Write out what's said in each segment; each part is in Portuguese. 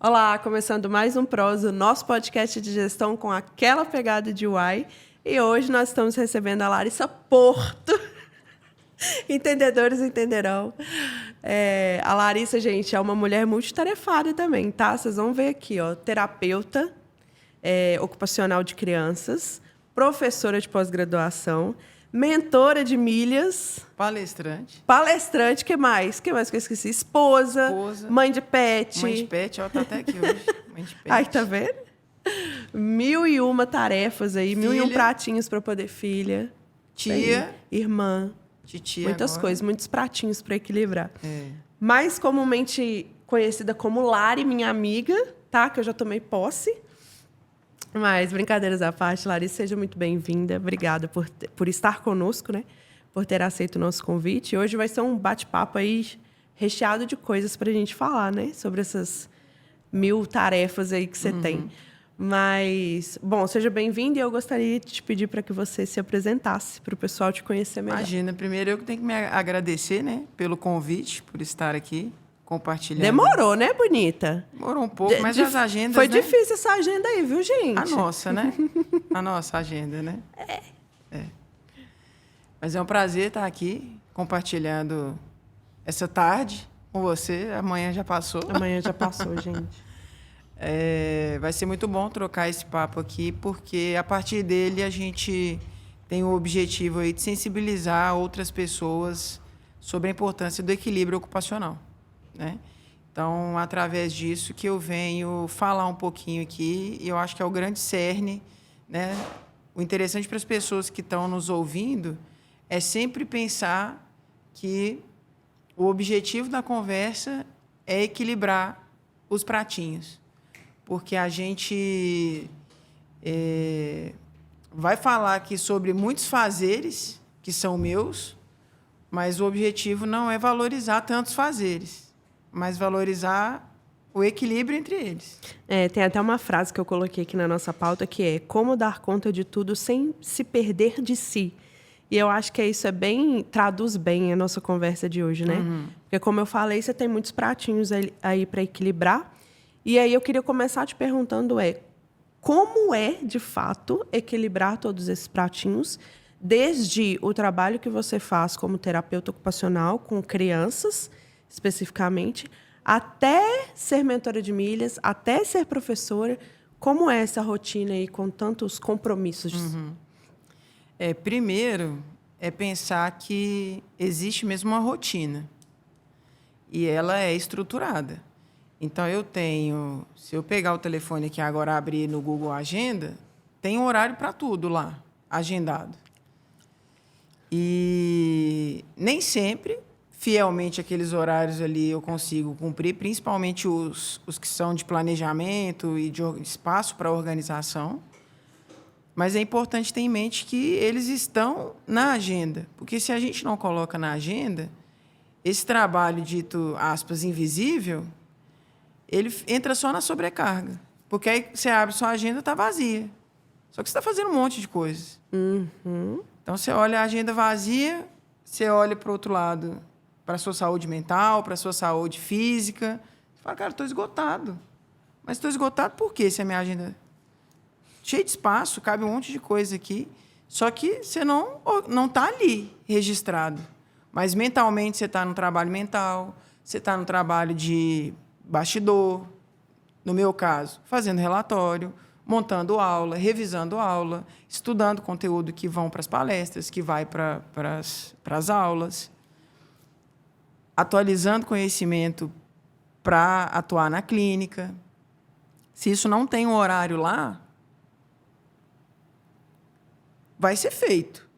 Olá, começando mais um Prosa, nosso podcast de gestão com aquela pegada de UI. E hoje nós estamos recebendo a Larissa Porto. Entendedores entenderão. A Larissa, gente, é uma mulher multitarefada também, tá? Vocês vão ver aqui, ó. Terapeuta ocupacional de crianças, professora de pós-graduação, mentora de milhas. Palestrante, que mais? Que mais que eu esqueci? Esposa. Mãe de pet. Mãe de pet, ela tá até aqui hoje. Mãe de pet. Ai, tá vendo? 1001 tarefas aí, Filha. 1001 pratinhos para poder filha. Tia. Irmã. Titia muitas agora. coisas, muitos pratinhos para equilibrar. Mais comumente conhecida como Lari, minha amiga, tá? Que eu já tomei posse. Mas, brincadeiras à parte, Larissa, seja muito bem-vinda. Obrigada por estar conosco, né? Por ter aceito o nosso convite. Hoje vai ser um bate-papo aí recheado de coisas para a gente falar, né? Sobre essas 1000 tarefas aí que você tem. Mas, bom, seja bem-vinda e eu gostaria de te pedir para que você se apresentasse para o pessoal te conhecer melhor. Imagina, primeiro eu que tenho que me agradecer, né? Pelo convite, por estar aqui compartilhando. Demorou, né, bonita? Demorou um pouco, mas as agendas, Foi né? difícil essa agenda aí, viu, gente? A nossa, né? A nossa agenda, né? Mas é um prazer estar aqui compartilhando essa tarde com você. Amanhã já passou. Amanhã já passou, gente. Vai ser muito bom trocar esse papo aqui, porque a partir dele a gente tem o objetivo aí de sensibilizar outras pessoas sobre a importância do equilíbrio ocupacional, né? Então, através disso que eu venho falar um pouquinho aqui, e eu acho que é o grande cerne, né? O interessante para as pessoas que estão nos ouvindo é sempre pensar que o objetivo da conversa é equilibrar os pratinhos. Porque a gente vai falar aqui sobre muitos fazeres que são meus, mas o objetivo não é valorizar tantos fazeres, mas valorizar o equilíbrio entre eles. Tem até uma frase que eu coloquei aqui na nossa pauta que é como dar conta de tudo sem se perder de si. E eu acho que isso traduz bem a nossa conversa de hoje, né? Porque, como eu falei, você tem muitos pratinhos aí para equilibrar. E aí eu queria começar te perguntando como é, de fato, equilibrar todos esses pratinhos, desde o trabalho que você faz como terapeuta ocupacional, com crianças, especificamente, até ser mentora de milhas, até ser professora. Como é essa rotina aí com tantos compromissos? Primeiro, é pensar que existe mesmo uma rotina. E ela é estruturada. Então, se eu pegar o telefone aqui agora, abrir no Google Agenda, tem um horário para tudo lá, agendado. E nem sempre, fielmente, aqueles horários ali eu consigo cumprir, principalmente os que são de planejamento e de espaço para organização. Mas é importante ter em mente que eles estão na agenda. Porque se a gente não coloca na agenda, esse trabalho dito, aspas, invisível, ele entra só na sobrecarga. Porque aí você abre sua agenda, está vazia. Só que você está fazendo um monte de coisas. Então, você olha a agenda vazia, você olha para o outro lado, para a sua saúde mental, para a sua saúde física. Você fala, cara, estou esgotado. Mas estou esgotado por quê, se a minha agenda... cheio de espaço, cabe um monte de coisa aqui. Só que você não está ali registrado. Mas mentalmente você está no trabalho mental, você está no trabalho de bastidor, no meu caso, fazendo relatório, montando aula, revisando aula, estudando conteúdo que vão para as palestras, que vai para as aulas, atualizando conhecimento para atuar na clínica. Se isso não tem um horário lá, vai ser feito.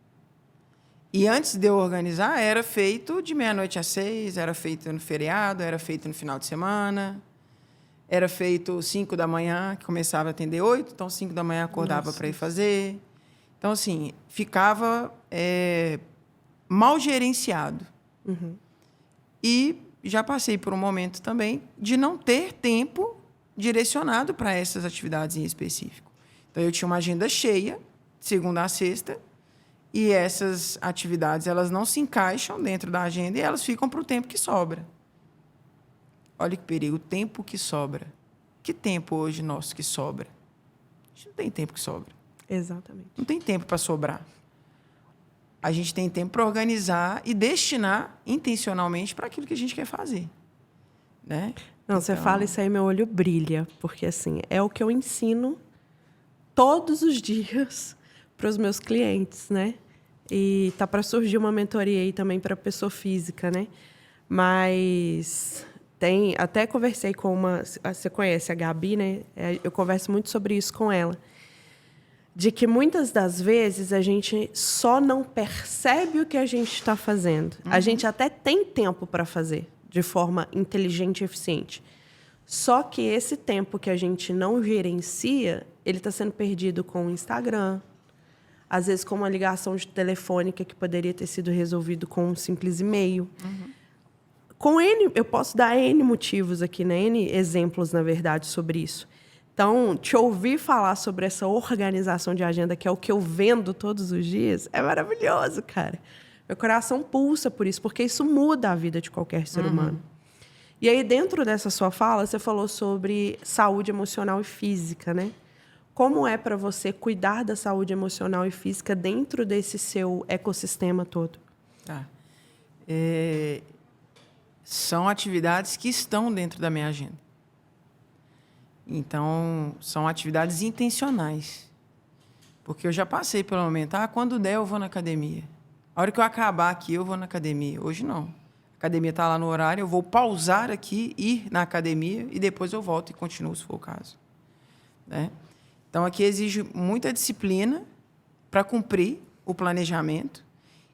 E antes de eu organizar, era feito de 00h às 6h, era feito no feriado, era feito no final de semana, era feito 5h, que começava a atender 8h, então 5h acordava para ir fazer. Então, assim, ficava mal gerenciado. E já passei por um momento também de não ter tempo direcionado para essas atividades em específico. Então, eu tinha uma agenda cheia, de segunda a sexta, e essas atividades elas não se encaixam dentro da agenda e elas ficam para o tempo que sobra. Olha que perigo, o tempo que sobra. Que tempo hoje nosso que sobra? A gente não tem tempo que sobra. Exatamente. Não tem tempo para sobrar. A gente tem tempo para organizar e destinar intencionalmente para aquilo que a gente quer fazer. Né? Não, então... você fala isso aí, meu olho brilha. Porque, assim, é o que eu ensino todos os dias para os meus clientes, né? E tá para surgir uma mentoria aí também para pessoa física, né? Mas até conversei com você conhece a Gabi, né? Eu converso muito sobre isso com ela. De que muitas das vezes a gente só não percebe o que a gente está fazendo. A gente até tem tempo para fazer de forma inteligente e eficiente. Só que esse tempo que a gente não gerencia, ele está sendo perdido com o Instagram, às vezes com uma ligação de telefônica que poderia ter sido resolvido com um simples e-mail. Eu posso dar N motivos aqui, né? N exemplos, na verdade, sobre isso. Então, te ouvir falar sobre essa organização de agenda, que é o que eu vendo todos os dias, é maravilhoso, cara. Meu coração pulsa por isso, porque isso muda a vida de qualquer ser humano. E aí, dentro dessa sua fala, você falou sobre saúde emocional e física, né? Como é para você cuidar da saúde emocional e física dentro desse seu ecossistema todo? Tá. São atividades que estão dentro da minha agenda. Então, são atividades intencionais. Porque eu já passei pelo momento, quando der eu vou na academia. A hora que eu acabar aqui, eu vou na academia. Hoje, não. A academia está lá no horário, eu vou pausar aqui, ir na academia e depois eu volto e continuo, se for o caso. Né? Então, aqui exige muita disciplina para cumprir o planejamento.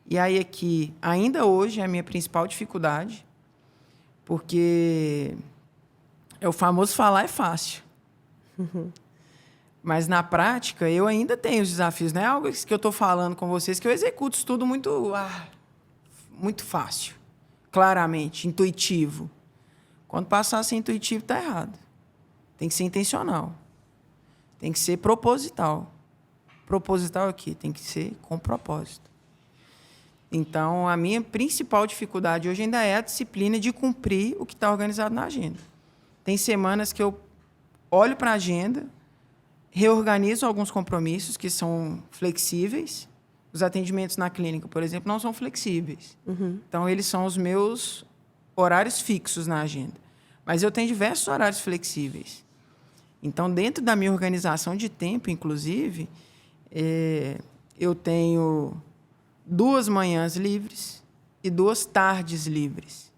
E aí, aqui, ainda hoje, é a minha principal dificuldade, porque é o famoso falar é fácil. Mas, na prática, eu ainda tenho os desafios. Não é algo que eu estou falando com vocês, que eu executo isso tudo muito fácil, claramente, intuitivo. Quando passar a ser intuitivo, está errado. Tem que ser intencional. Tem que ser proposital. Proposital aqui, tem que ser com propósito. Então, a minha principal dificuldade hoje ainda é a disciplina de cumprir o que está organizado na agenda. Tem semanas que eu olho para a agenda, reorganizo alguns compromissos que são flexíveis. Os atendimentos na clínica, por exemplo, não são flexíveis. Então, eles são os meus horários fixos na agenda. Mas eu tenho diversos horários flexíveis. Então, dentro da minha organização de tempo, inclusive, eu tenho 2 manhãs livres e 2 tardes livres.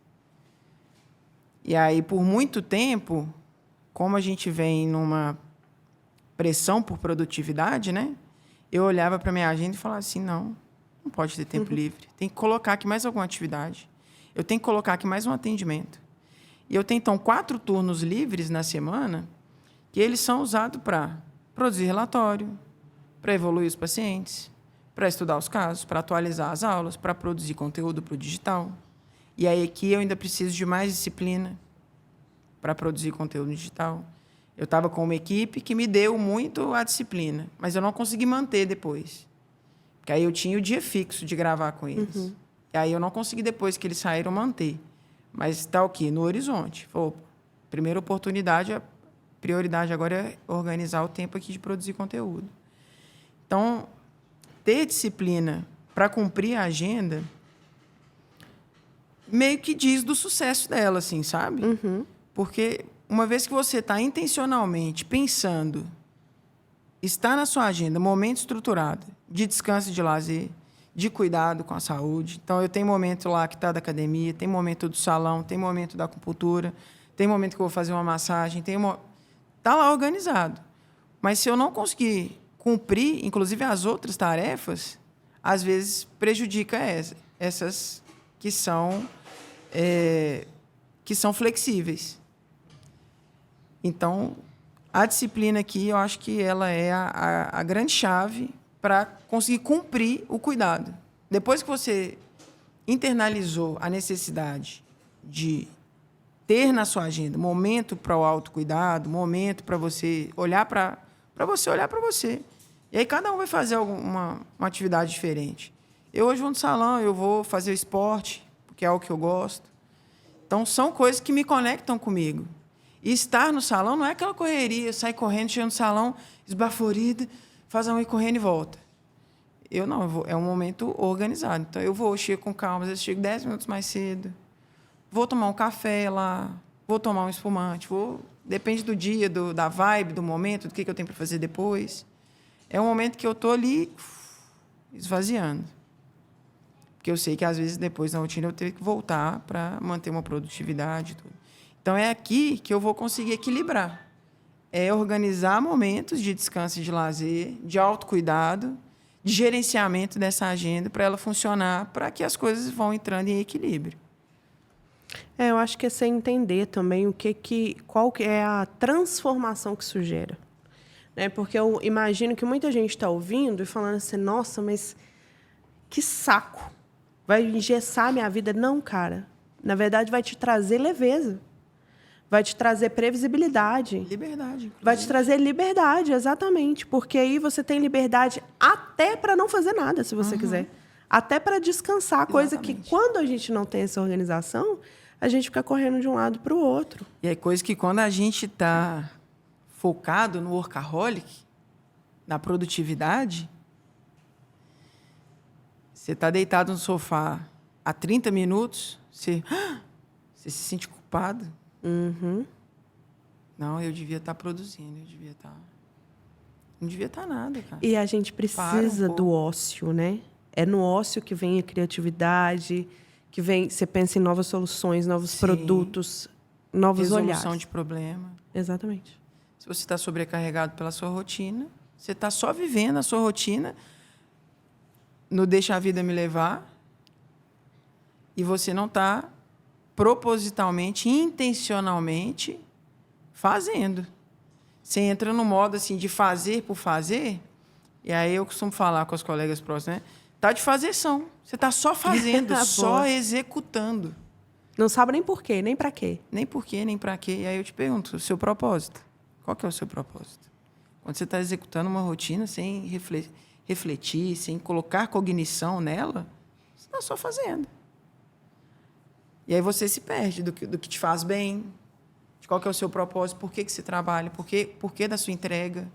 E aí, por muito tempo, como a gente vem numa pressão por produtividade, né? Eu olhava para a minha agenda e falava assim, não pode ter tempo livre. Tem que colocar aqui mais alguma atividade. Eu tenho que colocar aqui mais um atendimento. E eu tenho, então, 4 turnos livres na semana que eles são usados para produzir relatório, para evoluir os pacientes, para estudar os casos, para atualizar as aulas, para produzir conteúdo para o digital. E aí aqui eu ainda preciso de mais disciplina para produzir conteúdo digital. Eu estava com uma equipe que me deu muito a disciplina, mas eu não consegui manter depois. Porque aí eu tinha o dia fixo de gravar com eles. E aí eu não consegui, depois que eles saíram, manter. Mas está o quê? No horizonte. Falei, primeira oportunidade, a prioridade agora é organizar o tempo aqui de produzir conteúdo. Então, ter disciplina para cumprir a agenda meio que diz do sucesso dela, assim, sabe? Porque uma vez que você está intencionalmente pensando, está na sua agenda momento estruturado de descanso e de lazer, de cuidado com a saúde. Então, eu tenho momento lá que está da academia, tem momento do salão, tem momento da acupuntura, tem momento que eu vou fazer uma massagem, está lá organizado. Mas se eu não conseguir cumprir, inclusive as outras tarefas, às vezes prejudica essas que são flexíveis. Então, a disciplina aqui, eu acho que ela é a grande chave para conseguir cumprir o cuidado. Depois que você internalizou a necessidade de ter na sua agenda momento para o autocuidado, momento para você olhar para você. E aí cada um vai fazer uma atividade diferente. Eu hoje vou no salão, eu vou fazer o esporte, porque é algo que eu gosto. Então, são coisas que me conectam comigo. E estar no salão não é aquela correria, sai correndo, chega no salão, esbaforida, faz a unha correndo e volta. Eu não, é um momento organizado. Então, eu vou, chego com calma, às vezes chego 10 minutos mais cedo, vou tomar um café lá, vou tomar um espumante, depende do dia, da vibe, do momento, do que eu tenho para fazer depois. É um momento que eu estou ali esvaziando. Porque eu sei que, às vezes, depois na rotina, eu tenho que voltar para manter uma produtividade e tudo. Então, é aqui que eu vou conseguir equilibrar. É organizar momentos de descanso e de lazer, de autocuidado, de gerenciamento dessa agenda para ela funcionar, para que as coisas vão entrando em equilíbrio. Eu acho que é você entender também qual que é a transformação que isso gera. Né? Porque eu imagino que muita gente está ouvindo e falando assim, nossa, mas que saco. Vai engessar minha vida. Não, cara. Na verdade, vai te trazer leveza. Vai te trazer previsibilidade. Liberdade. Inclusive. Vai te trazer liberdade, exatamente. Porque aí você tem liberdade até para não fazer nada, se você quiser. Até para descansar. Coisa que, quando a gente não tem essa organização, a gente fica correndo de um lado para o outro. E é coisa que, quando a gente está focado no workaholic, na produtividade, você está deitado no sofá há 30 minutos, você se sente culpado. Uhum. Não, eu devia estar produzindo, não devia estar nada, cara. E a gente precisa do ócio, né? É no ócio que vem a criatividade, que vem, você pensa em novas soluções, novos produtos, novos olhares. Resolução de problema. Exatamente. Se você está sobrecarregado pela sua rotina, você está só vivendo a sua rotina, não deixa a vida me levar, e você não está propositalmente, intencionalmente fazendo. Você entra no modo assim, de fazer por fazer, e aí eu costumo falar com as colegas próximas, né? Tá de fazeção. Você está só fazendo, só executando. Não sabe nem por quê, nem para quê. Nem por quê, nem para quê. E aí eu te pergunto, o seu propósito. Qual que é o seu propósito? Quando você está executando uma rotina sem refletir, sem colocar cognição nela, você está só fazendo. E aí você se perde do que te faz bem, de qual que é o seu propósito, por que você trabalha, por que da sua entrega,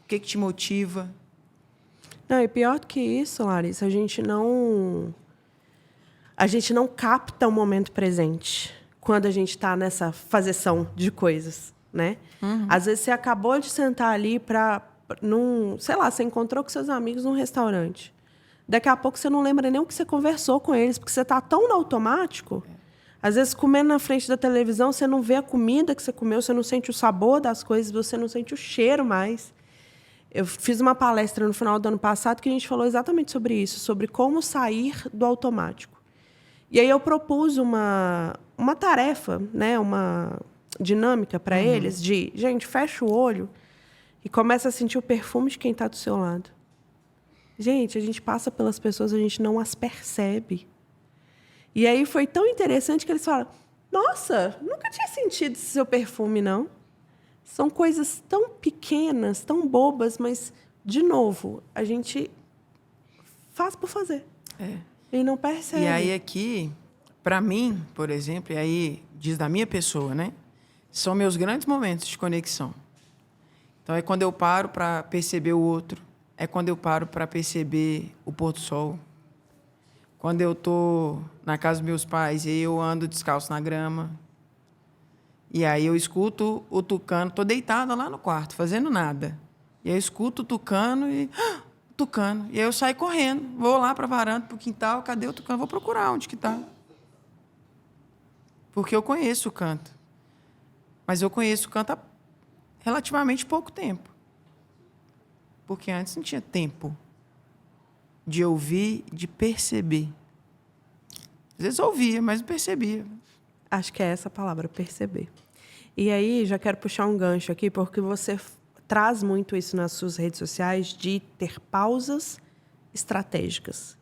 o que te motiva. Não, e pior do que isso, Larissa, a gente não capta o momento presente quando a gente está nessa fazeção de coisas, né? Às vezes você acabou de sentar ali sei lá, você encontrou com seus amigos num restaurante. Daqui a pouco você não lembra nem o que você conversou com eles, porque você está tão no automático. Às vezes, comendo na frente da televisão, você não vê a comida que você comeu, você não sente o sabor das coisas, você não sente o cheiro mais. Eu fiz uma palestra no final do ano passado que a gente falou exatamente sobre isso, sobre como sair do automático. E aí eu propus uma tarefa, né, uma dinâmica para eles de, gente, fecha o olho e começa a sentir o perfume de quem está do seu lado. Gente, a gente passa pelas pessoas, a gente não as percebe. E aí foi tão interessante que eles falaram, nossa, nunca tinha sentido esse seu perfume, não. São coisas tão pequenas, tão bobas, mas, de novo, a gente faz por fazer. E não percebe. E aí aqui, para mim, por exemplo, e aí diz da minha pessoa, né? São meus grandes momentos de conexão. Então, é quando eu paro para perceber o outro, é quando eu paro para perceber o pôr do sol. Quando eu estou na casa dos meus pais e eu ando descalço na grama, e aí eu escuto o tucano, estou deitada lá no quarto, fazendo nada. E aí eu escuto o tucano e... tucano. E aí eu saio correndo, vou lá para a varanda, para o quintal, cadê o tucano? Vou procurar onde que está. Porque eu conheço o canto. Mas eu conheço o canto há relativamente pouco tempo. Porque antes não tinha tempo de ouvir, de perceber. Às vezes ouvia, mas não percebia. Acho que é essa a palavra, perceber. E aí, já quero puxar um gancho aqui, porque você traz muito isso nas suas redes sociais, de ter pausas estratégicas.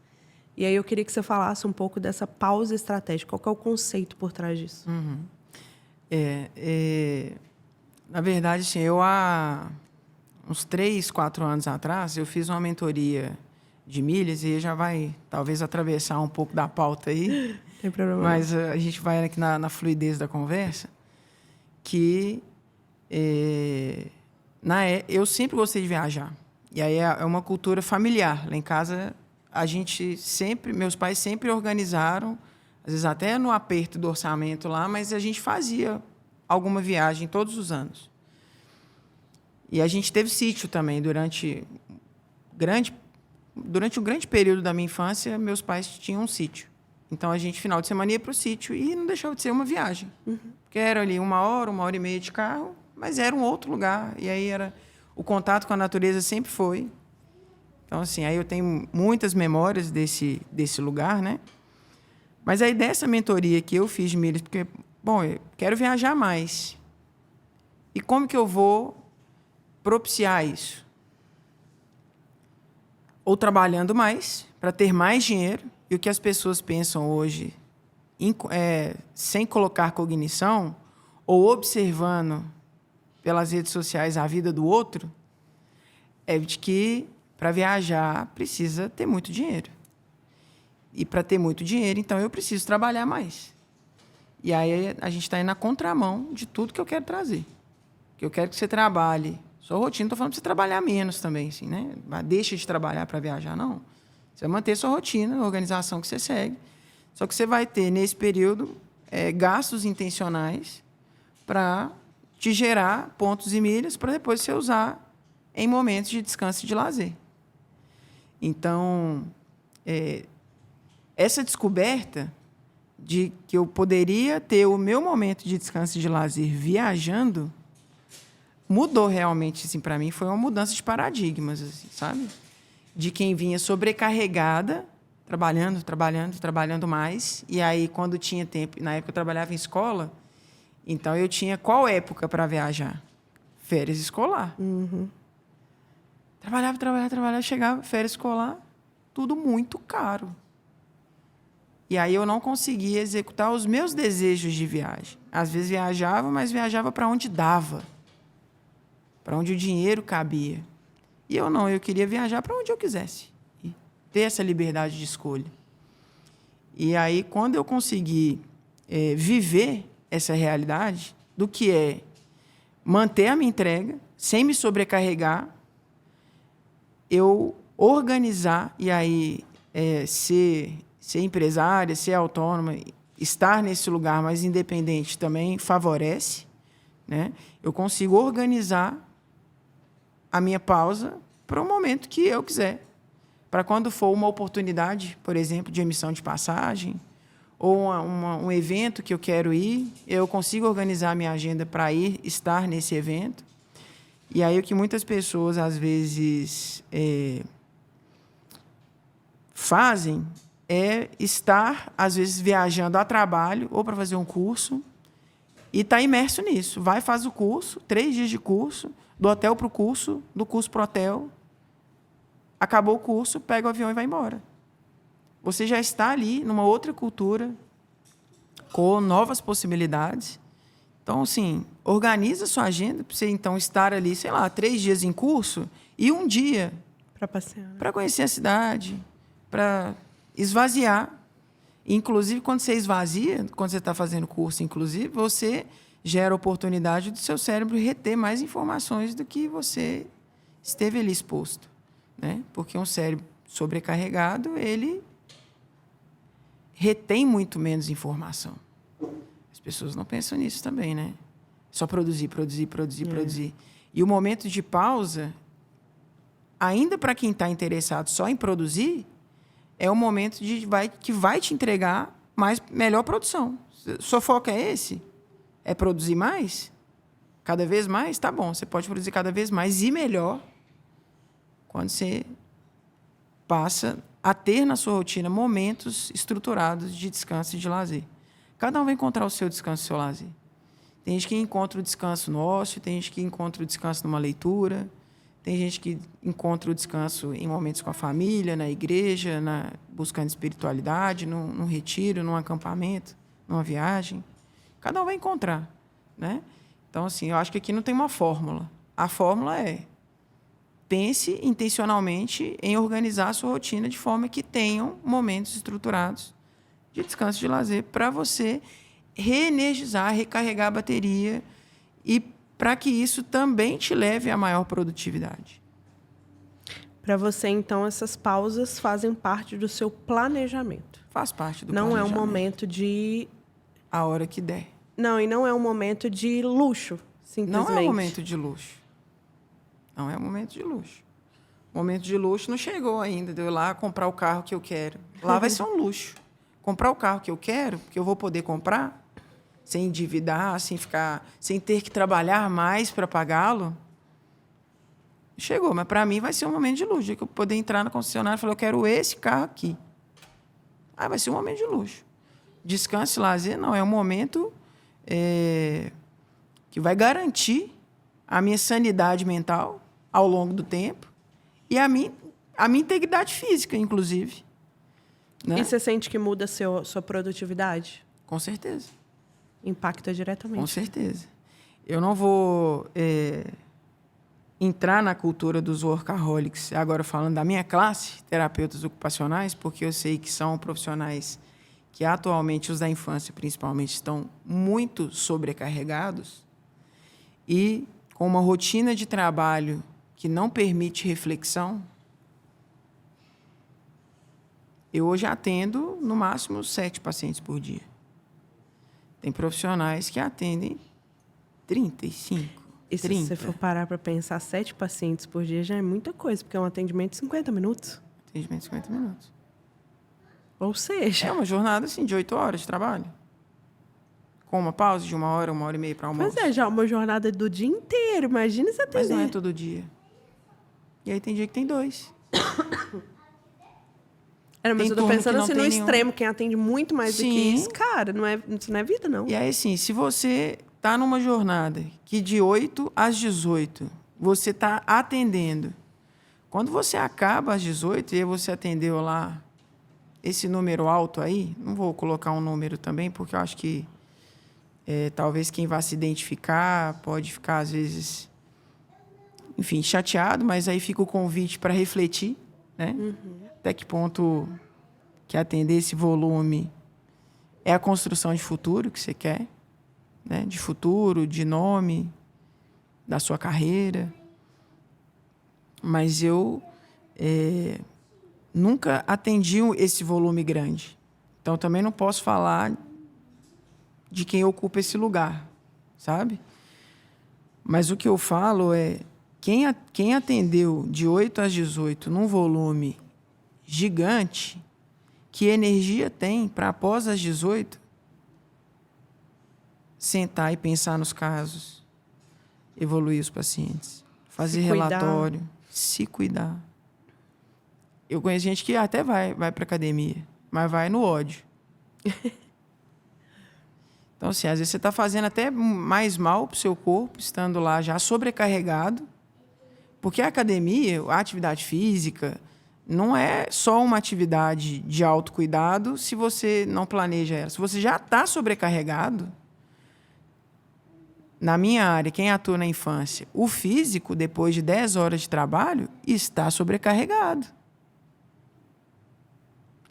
E aí eu queria que você falasse um pouco dessa pausa estratégica. Qual que é o conceito por trás disso? Na verdade, assim, eu há uns 3, 4 anos atrás, eu fiz uma mentoria de milhas, e já vai talvez atravessar um pouco da pauta aí. Tem problema. Mas a gente vai aqui na fluidez da conversa, que Eu sempre gostei de viajar. E aí é uma cultura familiar. Lá em casa, meus pais sempre organizaram, às vezes até no aperto do orçamento lá, mas a gente fazia alguma viagem todos os anos. E a gente teve sítio também durante um grande período da minha infância, meus pais tinham um sítio. Então, a gente, final de semana, ia para o sítio e não deixava de ser uma viagem. Porque era ali 1 hora e meia de carro, mas era um outro lugar. E aí o contato com a natureza sempre foi. Então, assim, aí eu tenho muitas memórias desse lugar, né? Mas aí dessa mentoria que eu fiz de milhas, porque, bom, eu quero viajar mais. E como que eu vou propiciar isso? Ou trabalhando mais, para ter mais dinheiro. E o que as pessoas pensam hoje, sem colocar cognição, ou observando pelas redes sociais a vida do outro, é de que para viajar precisa ter muito dinheiro. E para ter muito dinheiro, então eu preciso trabalhar mais. E aí a gente está indo na contramão de tudo que eu quero trazer. Que eu quero que você trabalhe. Sua rotina, não estou falando para você trabalhar menos também, assim, né? Deixa de trabalhar para viajar, não. Você vai manter sua rotina, a organização que você segue. Só que você vai ter, nesse período, gastos intencionais para te gerar pontos e milhas para depois você usar em momentos de descanso e de lazer. Então, essa descoberta de que eu poderia ter o meu momento de descanso e de lazer viajando mudou realmente, assim, para mim, foi uma mudança de paradigmas, assim, sabe? De quem vinha sobrecarregada, trabalhando mais, e aí, quando tinha tempo, na época eu trabalhava em escola, então eu tinha qual época para viajar? Férias escolar. Trabalhava, chegava, férias escolar, tudo muito caro. E aí eu não conseguia executar os meus desejos de viagem. Às vezes viajava, mas viajava para onde dava, para onde o dinheiro cabia. E eu queria viajar para onde eu quisesse. E ter essa liberdade de escolha. E aí, quando eu consegui viver essa realidade, do que é manter a minha entrega, sem me sobrecarregar, eu organizar, e aí ser empresária, ser autônoma, estar nesse lugar mais independente também favorece, né? Eu consigo organizar a minha pausa para o momento que eu quiser. Para quando for uma oportunidade, por exemplo, de emissão de passagem, ou um evento que eu quero ir, eu consigo organizar a minha agenda para estar nesse evento. E aí o que muitas pessoas, às vezes, fazem é estar, às vezes, viajando a trabalho ou para fazer um curso e está imerso nisso. Vai, faz o curso, 3 dias de curso, do hotel para o curso, do curso para o hotel. Acabou o curso, pega o avião e vai embora. Você já está ali numa outra cultura, com novas possibilidades. Então, assim, organiza a sua agenda para você, então, estar ali, 3 dias em curso e um dia para passear, né? Para conhecer a cidade, para esvaziar. Inclusive, quando você esvazia, quando você está fazendo curso, inclusive, você gera a oportunidade do seu cérebro reter mais informações do que você esteve ali exposto, né? Porque um cérebro sobrecarregado, ele retém muito menos informação. As pessoas não pensam nisso também, né? Só produzir. E o momento de pausa, ainda para quem está interessado só em produzir, é o momento que vai te entregar melhor produção. Seu foco é esse? É produzir mais? Cada vez mais? Tá bom, você pode produzir cada vez mais e melhor quando você passa a ter na sua rotina momentos estruturados de descanso e de lazer. Cada um vai encontrar o seu descanso e o seu lazer. Tem gente que encontra o descanso no ócio, tem gente que encontra o descanso numa leitura, tem gente que encontra o descanso em momentos com a família, na igreja, buscando espiritualidade, num retiro, num acampamento, numa viagem. Cada um vai encontrar, né? Então, assim, eu acho que aqui não tem uma fórmula. A fórmula é: pense intencionalmente em organizar a sua rotina de forma que tenham momentos estruturados de descanso e de lazer para você reenergizar, recarregar a bateria e para que isso também te leve a maior produtividade. Para você, então, essas pausas fazem parte do seu planejamento. Faz parte do Não planejamento. é um momento de... A hora que der. Não, e não é um momento de luxo, simplesmente. Não é um momento de luxo. Não é um momento de luxo. O momento de luxo não chegou ainda, de eu ir lá comprar o carro que eu quero. Lá vai ser um luxo. Comprar o carro que eu quero, porque eu vou poder comprar, sem endividar, sem ter que trabalhar mais para pagá-lo. Chegou, mas para mim vai ser um momento de luxo. Que eu poder entrar na concessionária e falar, eu quero esse carro aqui. Ah, vai ser um momento de luxo. Descanso e lazer, não. É um momento que vai garantir a minha sanidade mental ao longo do tempo e a minha integridade física, inclusive. Né? E você sente que muda sua produtividade? Com certeza. Impacta diretamente. Com certeza. Eu não vou entrar na cultura dos workaholics, agora falando da minha classe, terapeutas ocupacionais, porque eu sei que são profissionais que atualmente, os da infância principalmente, estão muito sobrecarregados e com uma rotina de trabalho que não permite reflexão. Eu hoje atendo, no máximo, 7 pacientes por dia. Tem profissionais que atendem 35, e 30. Se você for parar para pensar, 7 pacientes por dia já é muita coisa, porque é um atendimento de 50 minutos. Atendimento de 50 minutos. Ou seja... É uma jornada, assim, de 8 horas de trabalho. Com uma pausa de 1 hora, 1h30 para almoço. Mas já uma jornada do dia inteiro. Imagina você atender. Mas não é todo dia. E aí tem dia que tem 2. Mas eu tô pensando assim no extremo, nenhum. quem atende muito mais do que isso, cara, isso não é vida, não. E aí, assim, se você tá numa jornada que de 8 às 18, você tá atendendo. Quando você acaba às 18 e você atendeu lá esse número alto aí, não vou colocar um número também, porque eu acho que talvez quem vá se identificar pode ficar, às vezes, enfim, chateado, mas aí fica o convite para refletir, né? Uhum. Até que ponto que atender esse volume é a construção de futuro que você quer, né? De futuro, de nome, da sua carreira. Mas eu nunca atendi esse volume grande. Então, também não posso falar de quem ocupa esse lugar, sabe? Mas o que eu falo é quem atendeu de 8 às 18 num volume gigante, que energia tem para, após as 18, sentar e pensar nos casos, evoluir os pacientes, fazer relatório, se cuidar. Eu conheço gente que até vai para academia, mas vai no ódio. Então, assim, às vezes você está fazendo até mais mal para o seu corpo, estando lá já sobrecarregado, porque a academia, a atividade física, não é só uma atividade de autocuidado se você não planeja ela. Se você já está sobrecarregado, na minha área, quem atua na infância, o físico, depois de 10 horas de trabalho, está sobrecarregado.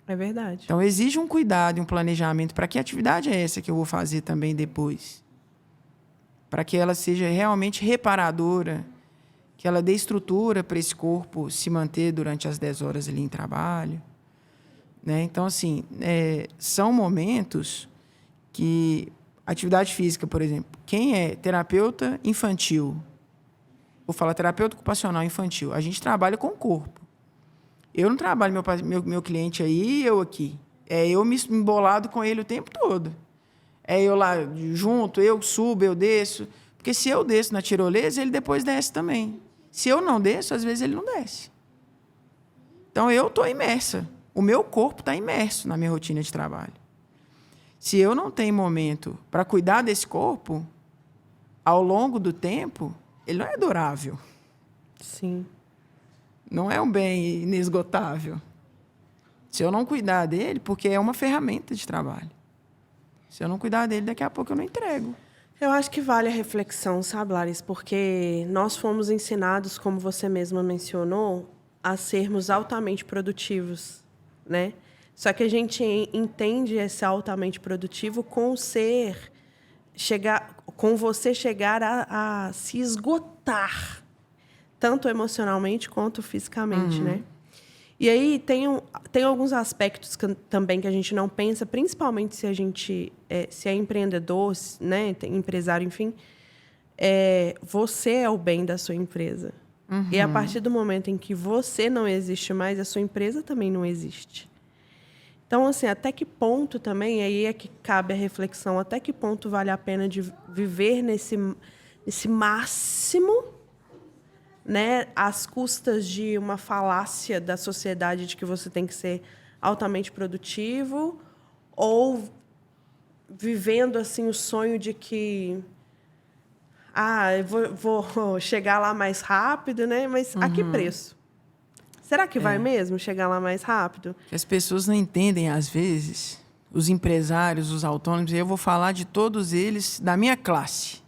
É verdade. Então, exige um cuidado e um planejamento. Para que atividade é essa que eu vou fazer também depois? Para que ela seja realmente reparadora, que ela dê estrutura para esse corpo se manter durante as 10 horas ali em trabalho. Né? Então, assim, são momentos que... Atividade física, por exemplo. Quem é terapeuta infantil? Vou falar terapeuta ocupacional infantil. A gente trabalha com o corpo. Eu não trabalho meu cliente aí e eu aqui. É eu me embolado com ele o tempo todo. É eu lá junto, eu subo, eu desço. Porque se eu desço na tirolesa, ele depois desce também. Se eu não desço, às vezes ele não desce. Então, eu estou imersa. O meu corpo está imerso na minha rotina de trabalho. Se eu não tenho momento para cuidar desse corpo, ao longo do tempo, ele não é durável. Sim. Não é um bem inesgotável. Se eu não cuidar dele, porque é uma ferramenta de trabalho. Se eu não cuidar dele, daqui a pouco eu não entrego. Eu acho que vale a reflexão, sabe, Larissa? Porque nós fomos ensinados, como você mesma mencionou, a sermos altamente produtivos, né? Só que a gente entende esse altamente produtivo com ser com você chegar a se esgotar, tanto emocionalmente quanto fisicamente, né? E aí tem alguns aspectos também que a gente não pensa, principalmente se a gente se é empreendedor, né, empresário, enfim. Você é o bem da sua empresa. E a partir do momento em que você não existe mais, a sua empresa também não existe. Então, assim, até que ponto também, aí é que cabe a reflexão, até que ponto vale a pena de viver nesse máximo, né, às custas de uma falácia da sociedade de que você tem que ser altamente produtivo, ou vivendo assim o sonho de que eu vou chegar lá mais rápido, né? Mas a que preço? Será que vai mesmo chegar lá mais rápido? As pessoas não entendem, às vezes, os empresários, os autônomos, e eu vou falar de todos eles da minha classe,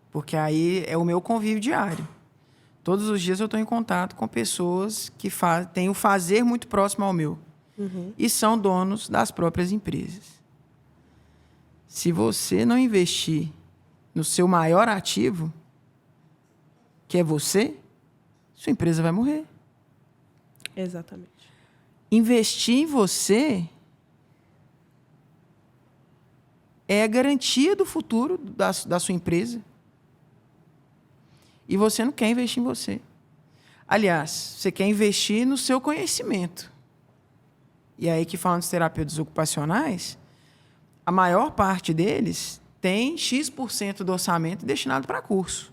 porque aí é o meu convívio diário. Todos os dias eu estou em contato com pessoas que têm o fazer muito próximo ao meu e são donos das próprias empresas. Se você não investir no seu maior ativo, que é você, sua empresa vai morrer. Exatamente. Investir em você é a garantia do futuro da sua empresa. E você não quer investir em você. Aliás, você quer investir no seu conhecimento. E aí que falando dos terapeutas ocupacionais, a maior parte deles tem X% do orçamento destinado para curso.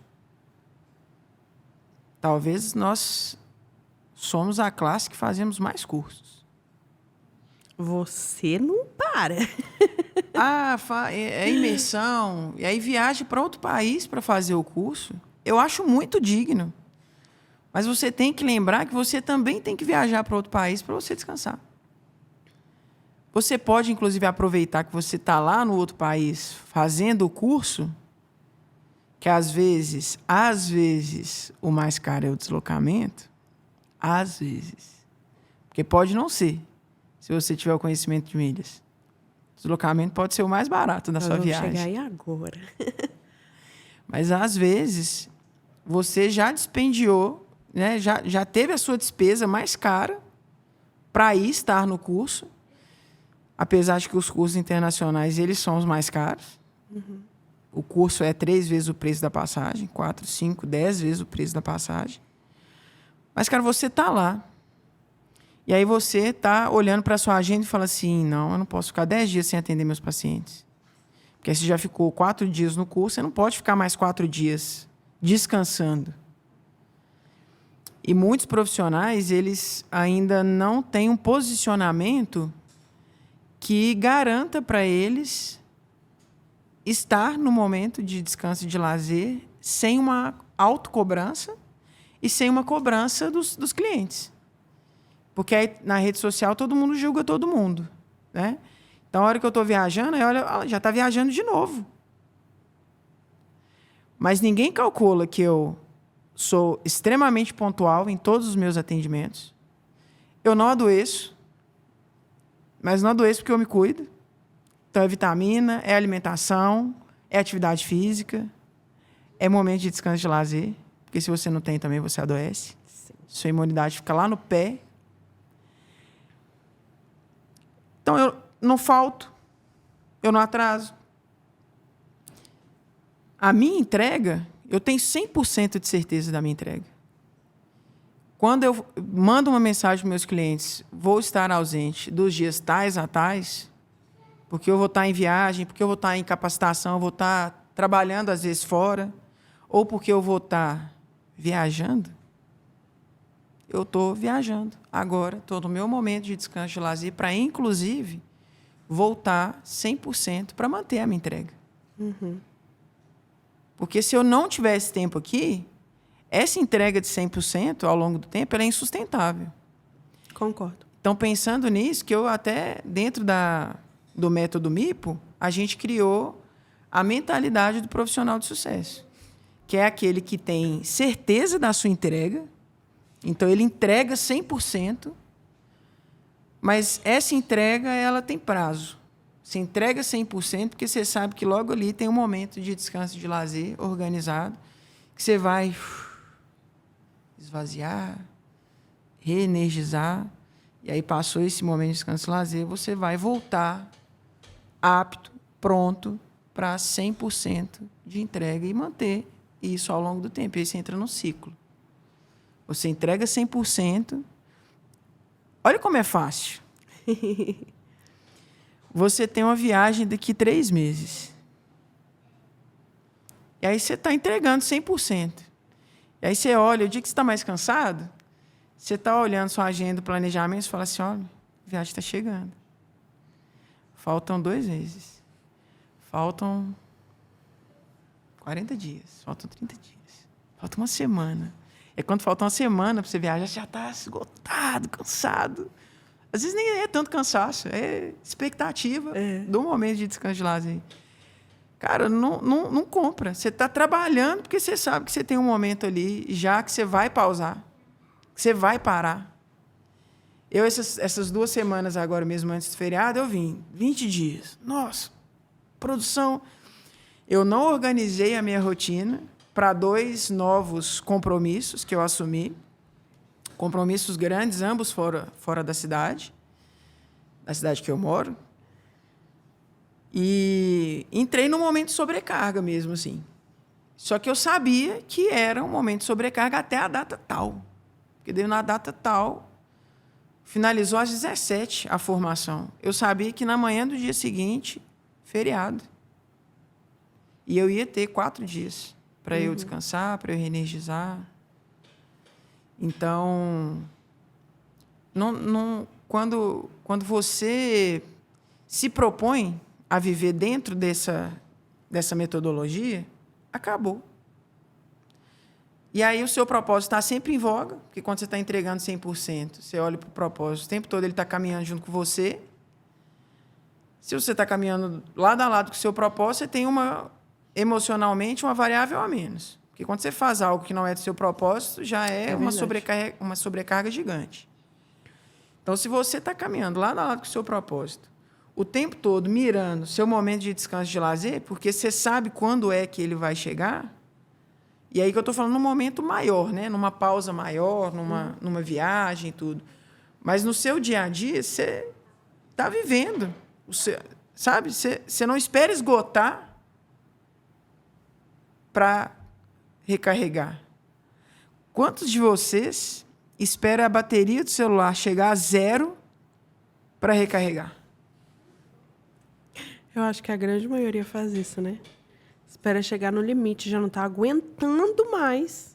Talvez nós somos a classe que fazemos mais cursos. Você não para. É imersão, e aí viaja para outro país para fazer o curso. Eu acho muito digno. Mas você tem que lembrar que você também tem que viajar para outro país para você descansar. Você pode, inclusive, aproveitar que você está lá no outro país fazendo o curso, que às vezes, o mais caro é o deslocamento. Às vezes. Porque pode não ser, se você tiver o conhecimento de milhas. O deslocamento pode ser o mais barato da sua viagem. Chegar aí agora. Mas, às vezes, você já dispendiou, né, já teve a sua despesa mais cara para ir estar no curso, apesar de que os cursos internacionais eles são os mais caros. O curso é 3 vezes o preço da passagem, 4, 5, 10 vezes o preço da passagem. Mas, cara, você está lá. E aí você está olhando para a sua agenda e fala assim, não, eu não posso ficar 10 dias sem atender meus pacientes. Porque você já ficou 4 dias no curso, você não pode ficar mais 4 dias descansando. E muitos profissionais, eles ainda não têm um posicionamento que garanta para eles estar no momento de descanso e de lazer sem uma autocobrança e sem uma cobrança dos clientes. Porque aí, na rede social todo mundo julga todo mundo, né? Então, a hora que eu estou viajando, já está viajando de novo. Mas ninguém calcula que eu sou extremamente pontual em todos os meus atendimentos. Eu não adoeço, mas não adoeço porque eu me cuido. Então, é vitamina, é alimentação, é atividade física, é momento de descanso e de lazer. Porque se você não tem também, você adoece. Sim. Sua imunidade fica lá no pé. Então, eu não falto, eu não atraso. A minha entrega, eu tenho 100% de certeza da minha entrega. Quando eu mando uma mensagem para meus clientes, vou estar ausente dos dias tais a tais, porque eu vou estar em viagem, porque eu vou estar em capacitação, eu vou estar trabalhando às vezes fora, ou porque eu vou estar viajando, eu estou viajando. Agora, estou no meu momento de descanso e lazer para, inclusive, voltar 100% para manter a minha entrega. Porque se eu não tivesse tempo aqui, essa entrega de 100% ao longo do tempo ela é insustentável. Concordo. Então, pensando nisso, que eu até, dentro do método MIPO, a gente criou a mentalidade do profissional de sucesso, que é aquele que tem certeza da sua entrega, então ele entrega 100%, mas essa entrega ela tem prazo. Você entrega 100% porque você sabe que logo ali tem um momento de descanso, de lazer organizado, que você vai esvaziar, reenergizar, e aí passou esse momento de descanso e lazer, você vai voltar apto, pronto para 100% de entrega e manter isso ao longo do tempo. E aí você entra no ciclo. Você entrega 100%. Olha como é fácil. Você tem uma viagem daqui 3 meses. E aí você está entregando 100%. E aí você olha, o dia que você está mais cansado, você está olhando sua agenda, planejamento, e fala assim, olha, a viagem está chegando. Faltam 2 meses. Faltam 40 dias. Faltam 30 dias. Falta uma semana. É quando falta uma semana para você viajar, você já está esgotado, cansado. Às vezes nem é tanto cansaço, é expectativa do momento de descanso de lazer. Cara, não compra. Você está trabalhando porque você sabe que você tem um momento ali já que você vai pausar, que você vai parar. Eu, essas 2 semanas agora mesmo antes do feriado, eu vim 20 dias. Nossa, produção. Eu não organizei a minha rotina para 2 novos compromissos que eu assumi. Compromissos grandes, ambos fora da cidade que eu moro. E entrei num momento de sobrecarga mesmo, assim. Só que eu sabia que era um momento de sobrecarga até a data tal. Porque deu na data tal, finalizou às 17 a formação. Eu sabia que na manhã do dia seguinte, feriado. E eu ia ter 4 dias para eu descansar, para eu reenergizar. Então, quando você se propõe a viver dentro dessa metodologia, acabou. E aí o seu propósito está sempre em voga, porque quando você está entregando 100%, você olha para o propósito, o tempo todo ele está caminhando junto com você. Se você está caminhando lado a lado com o seu propósito, você tem emocionalmente uma variável a menos. Porque quando você faz algo que não é do seu propósito, já é uma sobrecarga gigante. Então, se você está caminhando lado a lado com o seu propósito, o tempo todo mirando seu momento de descanso, de lazer, porque você sabe quando é que ele vai chegar, e aí que eu estou falando num momento maior, né? Numa pausa maior, numa viagem e tudo. Mas no seu dia a dia, você está vivendo. Sabe? Você não espera esgotar para recarregar. Quantos de vocês esperam a bateria do celular chegar a 0 para recarregar? Eu acho que a grande maioria faz isso, né? Espera chegar no limite, já não está aguentando mais.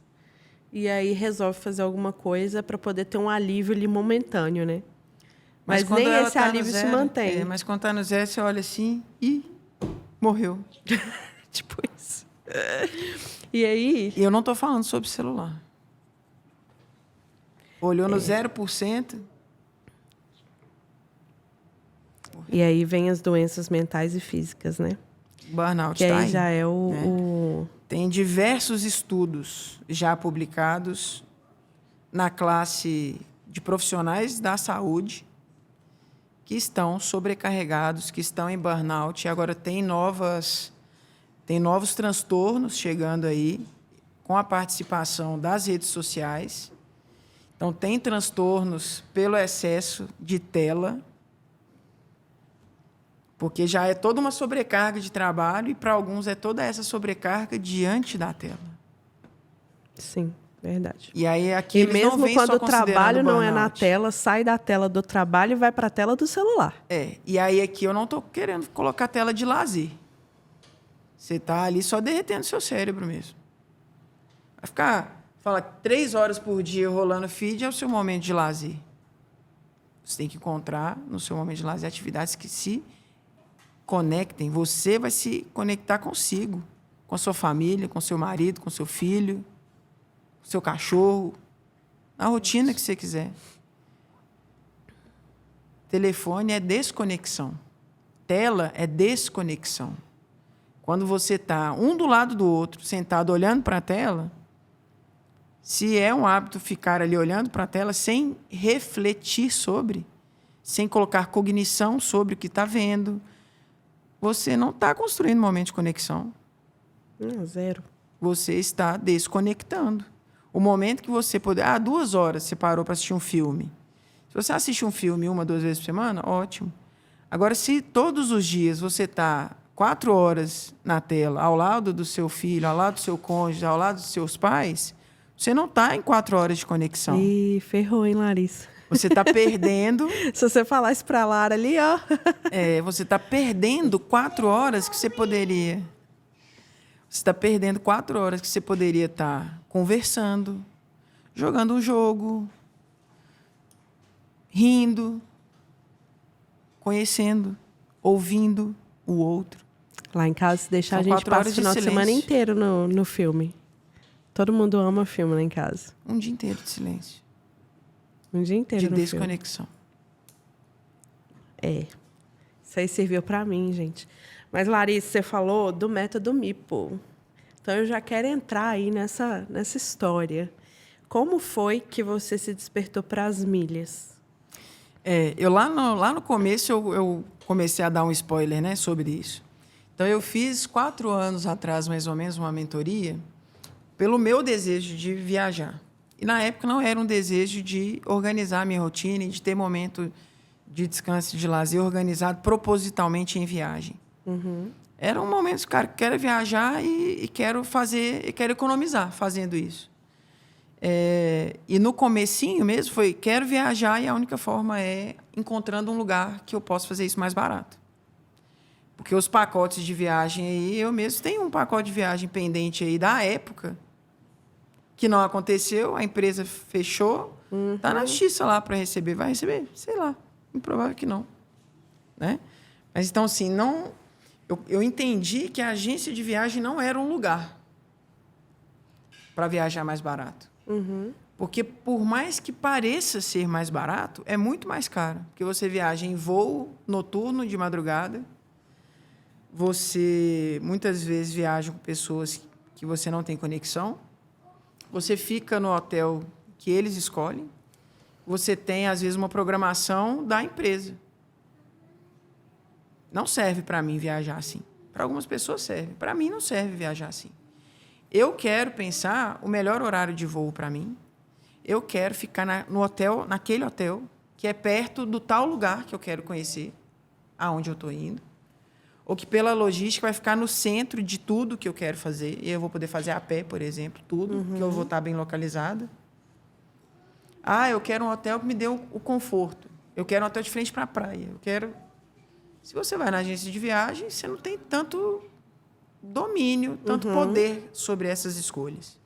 E aí resolve fazer alguma coisa para poder ter um alívio ali momentâneo, né? Mas nem esse alívio se mantém. Mas quando está no 0, você olha assim e morreu. Tipo isso. E aí... E eu não estou falando sobre celular. Olhou no 0%. E aí vem as doenças mentais e físicas, né? Burnout. Que aí já é o... Tem diversos estudos já publicados na classe de profissionais da saúde que estão sobrecarregados, que estão em burnout. E agora tem novos transtornos chegando aí com a participação das redes sociais. Então, tem transtornos pelo excesso de tela, porque já é toda uma sobrecarga de trabalho e, para alguns, é toda essa sobrecarga diante da tela. Sim, verdade. E aí, aqui e mesmo quando o trabalho não é na tela, sai da tela do trabalho e vai para a tela do celular. E aí, aqui, eu não estou querendo colocar tela de lazer. Você está ali só derretendo seu cérebro mesmo. Vai ficar, 3 horas por dia rolando feed é o seu momento de lazer. Você tem que encontrar, no seu momento de lazer, atividades que se conectem. Você vai se conectar consigo, com a sua família, com seu marido, com seu filho, com seu cachorro, na rotina que você quiser. Telefone é desconexão. Tela é desconexão. Quando você está um do lado do outro, sentado olhando para a tela, se é um hábito ficar ali olhando para a tela sem refletir sobre, sem colocar cognição sobre o que está vendo, você não está construindo momento de conexão. Zero. Você está desconectando. O momento que você puder... 2 horas você parou para assistir um filme. Se você assiste um filme 1, 2 vezes por semana, ótimo. Agora, se todos os dias você está 4 horas na tela, ao lado do seu filho, ao lado do seu cônjuge, ao lado dos seus pais, você não está em 4 horas de conexão. Ih, ferrou, hein, Larissa? Você está perdendo... Se você falar isso para a Lara ali, ó... você está perdendo 4 horas que você poderia... Você está perdendo 4 horas que você poderia estar conversando, jogando um jogo, rindo, conhecendo, ouvindo o outro. Lá em casa, se deixar, a gente passa o final de semana inteiro no filme. Todo mundo ama filme lá em casa. Um dia inteiro de silêncio. Um dia inteiro de desconexão. Isso aí serviu para mim, gente. Mas, Larissa, você falou do método MIPO. Então, eu já quero entrar aí nessa história. Como foi que você se despertou para as milhas? Eu lá no começo, eu comecei a dar um spoiler, né, sobre isso. Então, eu fiz 4 anos atrás, mais ou menos, uma mentoria pelo meu desejo de viajar. E, na época, não era um desejo de organizar a minha rotina e de ter momento de descanso e de lazer organizado propositalmente em viagem. Uhum. Era um momento, cara, que quero viajar e quero economizar fazendo isso. E no comecinho mesmo foi, quero viajar e a única forma é encontrando um lugar que eu possa fazer isso mais barato. Porque os pacotes de viagem aí, eu mesmo tenho um pacote de viagem pendente aí da época, que não aconteceu, a empresa fechou, tá na justiça lá para receber. Vai receber? Sei lá, improvável que não. Né? Mas então, assim, não... Eu entendi que a agência de viagem não era um lugar para viajar mais barato. Uhum. Porque, por mais que pareça ser mais barato, é muito mais caro. Porque você viaja em voo noturno, de madrugada. Você, muitas vezes, viaja com pessoas que você não tem conexão. Você fica no hotel que eles escolhem. Você tem, às vezes, uma programação da empresa. Não serve para mim viajar assim. Para algumas pessoas serve. Para mim não serve viajar assim. Eu quero pensar o melhor horário de voo para mim. Eu quero ficar no hotel, naquele hotel, que é perto do tal lugar que eu quero conhecer, aonde eu estou indo. Ou que, pela logística, vai ficar no centro de tudo que eu quero fazer. E eu vou poder fazer a pé, por exemplo, tudo, que eu vou estar bem localizada. Eu quero um hotel que me dê o conforto. Eu quero um hotel de frente para a praia. Eu quero... Se você vai na agência de viagem, você não tem tanto domínio, tanto poder sobre essas escolhas.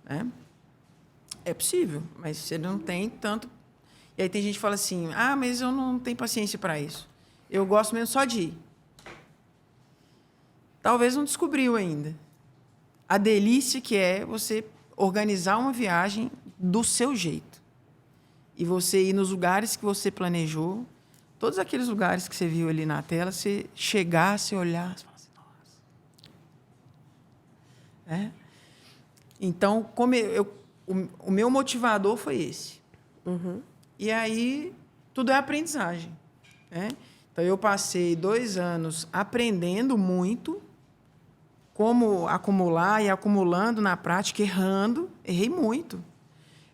Né? É possível, mas você não tem tanto... E aí tem gente que fala assim, mas eu não tenho paciência para isso. Eu gosto mesmo só de ir. Talvez não descobriu ainda. A delícia que é você organizar uma viagem do seu jeito. E você ir nos lugares que você planejou, todos aqueles lugares que você viu ali na tela, você chegar, você olhar, você falar assim, nossa. Então, o meu motivador foi esse. Uhum. E aí, tudo é aprendizagem. Né? Então, eu passei 2 anos aprendendo muito como acumular e acumulando na prática, errando. Errei muito.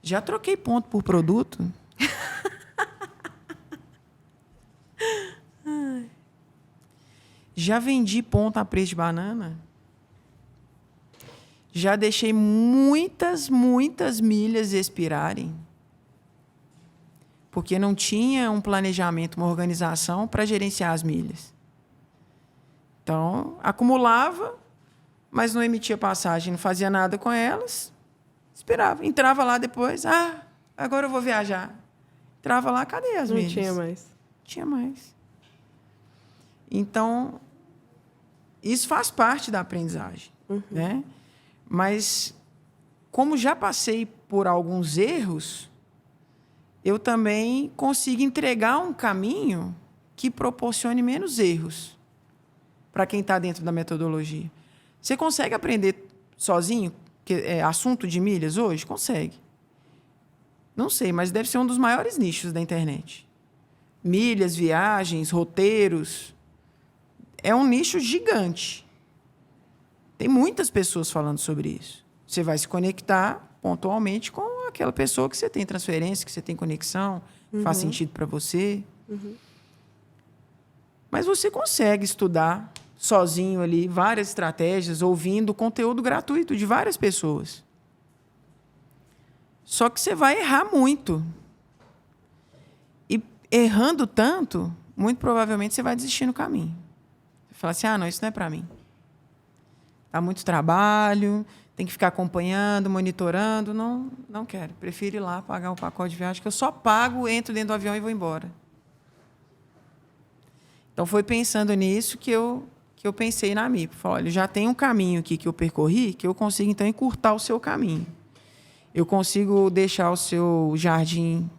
Já troquei ponto por produto. Já vendi ponto a preço de banana. Já deixei muitas milhas expirarem. Porque não tinha um planejamento, uma organização para gerenciar as milhas. Então, acumulava, mas não emitia passagem, não fazia nada com elas, esperava. Entrava lá depois, agora eu vou viajar. Entrava lá, cadê as milhas? Não tinha mais. Tinha mais. Então, isso faz parte da aprendizagem. Né? Mas, como já passei por alguns erros, eu também consigo entregar um caminho que proporcione menos erros para quem está dentro da metodologia. Você consegue aprender sozinho assunto de milhas hoje? Consegue. Não sei, mas deve ser um dos maiores nichos da internet. Milhas, viagens, roteiros. é um nicho gigante. Tem muitas pessoas falando sobre isso. Você vai se conectar pontualmente com aquela pessoa que você tem transferência, que você tem conexão, faz sentido para você. Mas você consegue estudar sozinho ali várias estratégias, ouvindo conteúdo gratuito de várias pessoas. Só que você vai errar muito. E errando tanto, muito provavelmente você vai desistir no caminho. Você fala assim, não, isso não é para mim. Dá muito trabalho, tem que ficar acompanhando, monitorando. Não quero. Prefiro ir lá pagar um pacote de viagem, que eu só pago, entro dentro do avião e vou embora. Então, foi pensando nisso que eu pensei na MIPO. Falei, olha, já tem um caminho aqui que eu percorri, que eu consigo, então, encurtar o seu caminho. Eu consigo deixar o seu jardim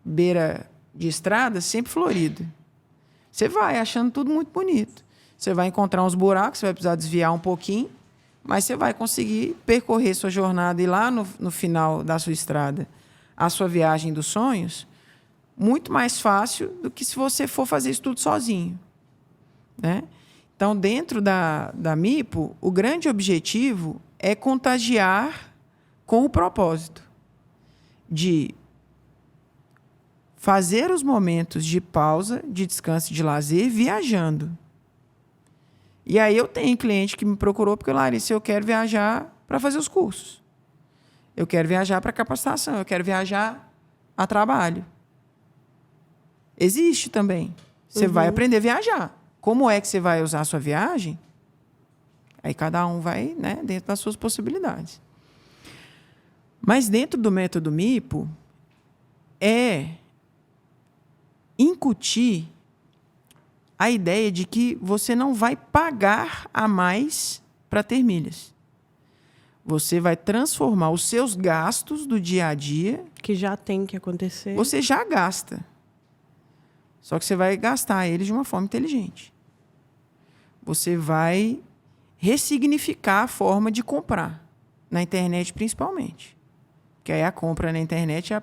beira de estrada sempre florido. Você vai achando tudo muito bonito. Você vai encontrar uns buracos, você vai precisar desviar um pouquinho, mas você vai conseguir percorrer sua jornada e lá no final da sua estrada, a sua viagem dos sonhos, muito mais fácil do que se você for fazer isso tudo sozinho. Né? Então, dentro da MIPO, o grande objetivo é contagiar com o propósito de fazer os momentos de pausa, de descanso e de lazer viajando. E aí eu tenho cliente que me procurou porque, Larissa, eu quero viajar para fazer os cursos. Eu quero viajar para capacitação, eu quero viajar a trabalho. Existe também. Você vai aprender a viajar. Como é que você vai usar a sua viagem? Aí cada um vai, né, dentro das suas possibilidades. Mas dentro do método MIPO é incutir a ideia de que você não vai pagar a mais para ter milhas. Você vai transformar os seus gastos do dia a dia... Que já tem que acontecer. Você já gasta. Só que você vai gastar eles de uma forma inteligente. Você vai ressignificar a forma de comprar. Na internet, principalmente. Porque aí a compra na internet é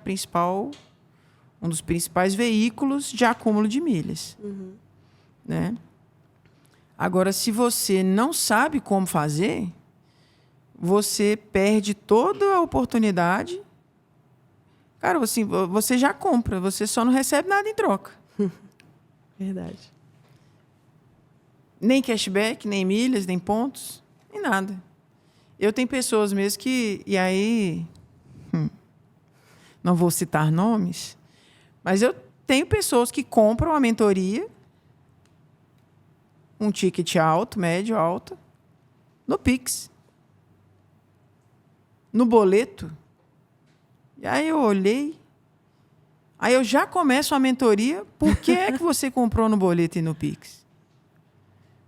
um dos principais veículos de acúmulo de milhas. Né? Agora, se você não sabe como fazer, você perde toda a oportunidade. Cara, assim, você já compra, você só não recebe nada em troca. Verdade. Nem cashback, nem milhas, nem pontos, nem nada. Eu tenho pessoas mesmo que... E aí... não vou citar nomes, mas eu tenho pessoas que compram a mentoria, um ticket alto, médio, alto, no Pix, no boleto. E aí eu olhei, aí eu já começo a mentoria. Por que é que você comprou no boleto e no Pix?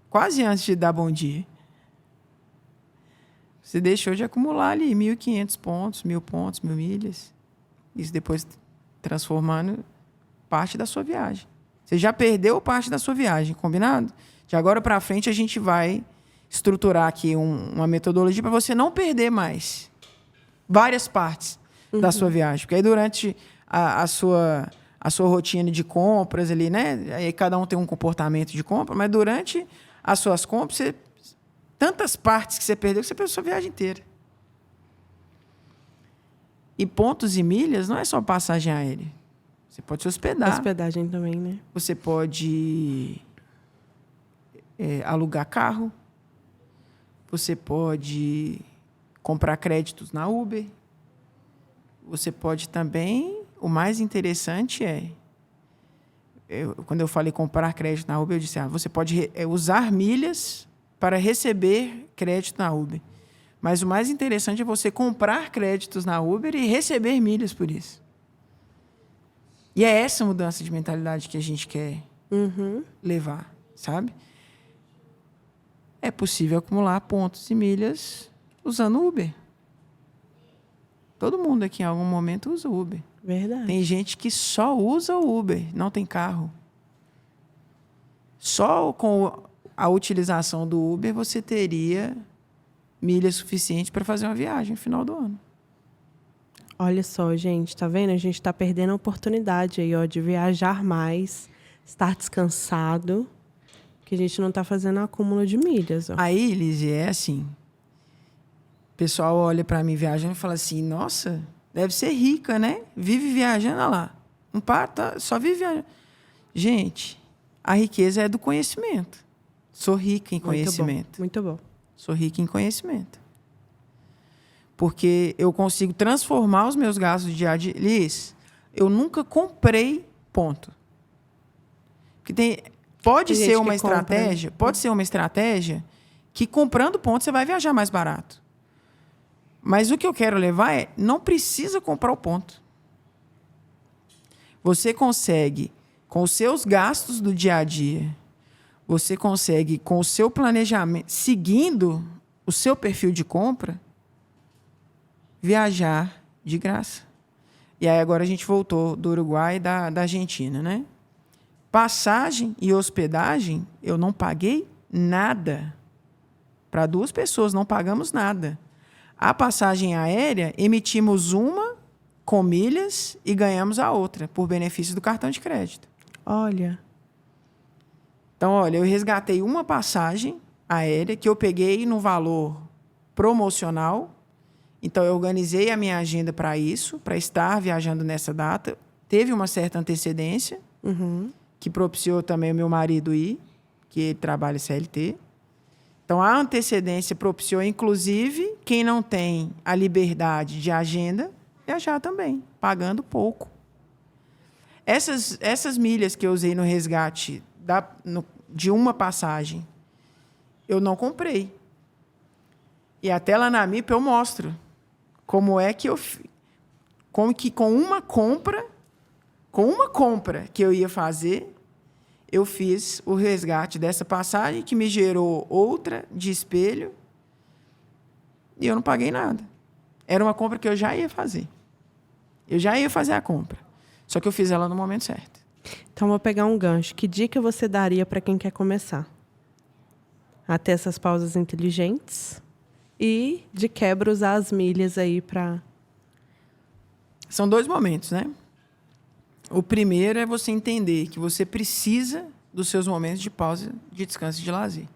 Quase antes de dar bom dia. Você deixou de acumular ali 1.500 pontos, 1.000 pontos, 1.000 milhas. Isso depois transformando parte da sua viagem. Você já perdeu parte da sua viagem, combinado? De agora para frente a gente vai estruturar aqui uma metodologia para você não perder mais várias partes da sua viagem. Porque aí durante a sua rotina de compras ali, né? Aí cada um tem um comportamento de compra, mas durante as suas compras, tantas partes que você perdeu que você perdeu a sua viagem inteira. E pontos e milhas não é só passagem aérea. Você pode se hospedar. Hospedagem também, né? Você pode alugar carro. Você pode comprar créditos na Uber. Você pode também... O mais interessante quando eu falei comprar crédito na Uber, eu disse, você pode usar milhas para receber crédito na Uber. Mas o mais interessante é você comprar créditos na Uber e receber milhas por isso. E é essa mudança de mentalidade que a gente quer levar, sabe? É possível acumular pontos e milhas usando Uber. Todo mundo aqui em algum momento usa Uber. Verdade. Tem gente que só usa o Uber, não tem carro. Só com a utilização do Uber você teria milha suficiente para fazer uma viagem no final do ano. Olha só, gente, tá vendo? A gente está perdendo a oportunidade aí, ó, de viajar mais, estar descansado. Que a gente não está fazendo acúmulo de milhas. Ó. Aí, Lizzie, é assim. O pessoal olha para mim viajando e fala assim, nossa, deve ser rica, né? Vive viajando, olha lá. Não para, só vive viajando. Gente, a riqueza é do conhecimento. Sou rica em conhecimento. Muito bom. Sou rica em conhecimento. Porque eu consigo transformar os meus gastos diários. Liz, eu nunca comprei ponto. Porque pode ser uma estratégia, pode ser uma estratégia que comprando ponto você vai viajar mais barato. Mas o que eu quero levar é, não precisa comprar o ponto. Você consegue, com os seus gastos do dia a dia, você consegue, com o seu planejamento, seguindo o seu perfil de compra, viajar de graça. E aí agora a gente voltou do Uruguai e da Argentina, né? Passagem e hospedagem, eu não paguei nada. Para 2 pessoas, não pagamos nada. A passagem aérea, emitimos uma com milhas e ganhamos a outra, por benefício do cartão de crédito. Olha. Então, olha, eu resgatei uma passagem aérea que eu peguei no valor promocional. Então, eu organizei a minha agenda para isso, para estar viajando nessa data. Teve uma certa antecedência, que propiciou também o meu marido ir, que ele trabalha CLT. Então, a antecedência propiciou, inclusive, quem não tem a liberdade de agenda, viajar também, pagando pouco. Essas milhas que eu usei no resgate de uma passagem, eu não comprei. E até lá na MIP eu mostro como é que com uma compra que eu ia fazer, eu fiz o resgate dessa passagem que me gerou outra de espelho e eu não paguei nada. Era uma compra que eu já ia fazer. Eu já ia fazer a compra. Só que eu fiz ela no momento certo. Então, vou pegar um gancho. Que dica você daria para quem quer começar? A ter essas pausas inteligentes e, de quebra, usar as milhas aí para... São 2 momentos, né? O primeiro é você entender que você precisa dos seus momentos de pausa, de descanso e de lazer.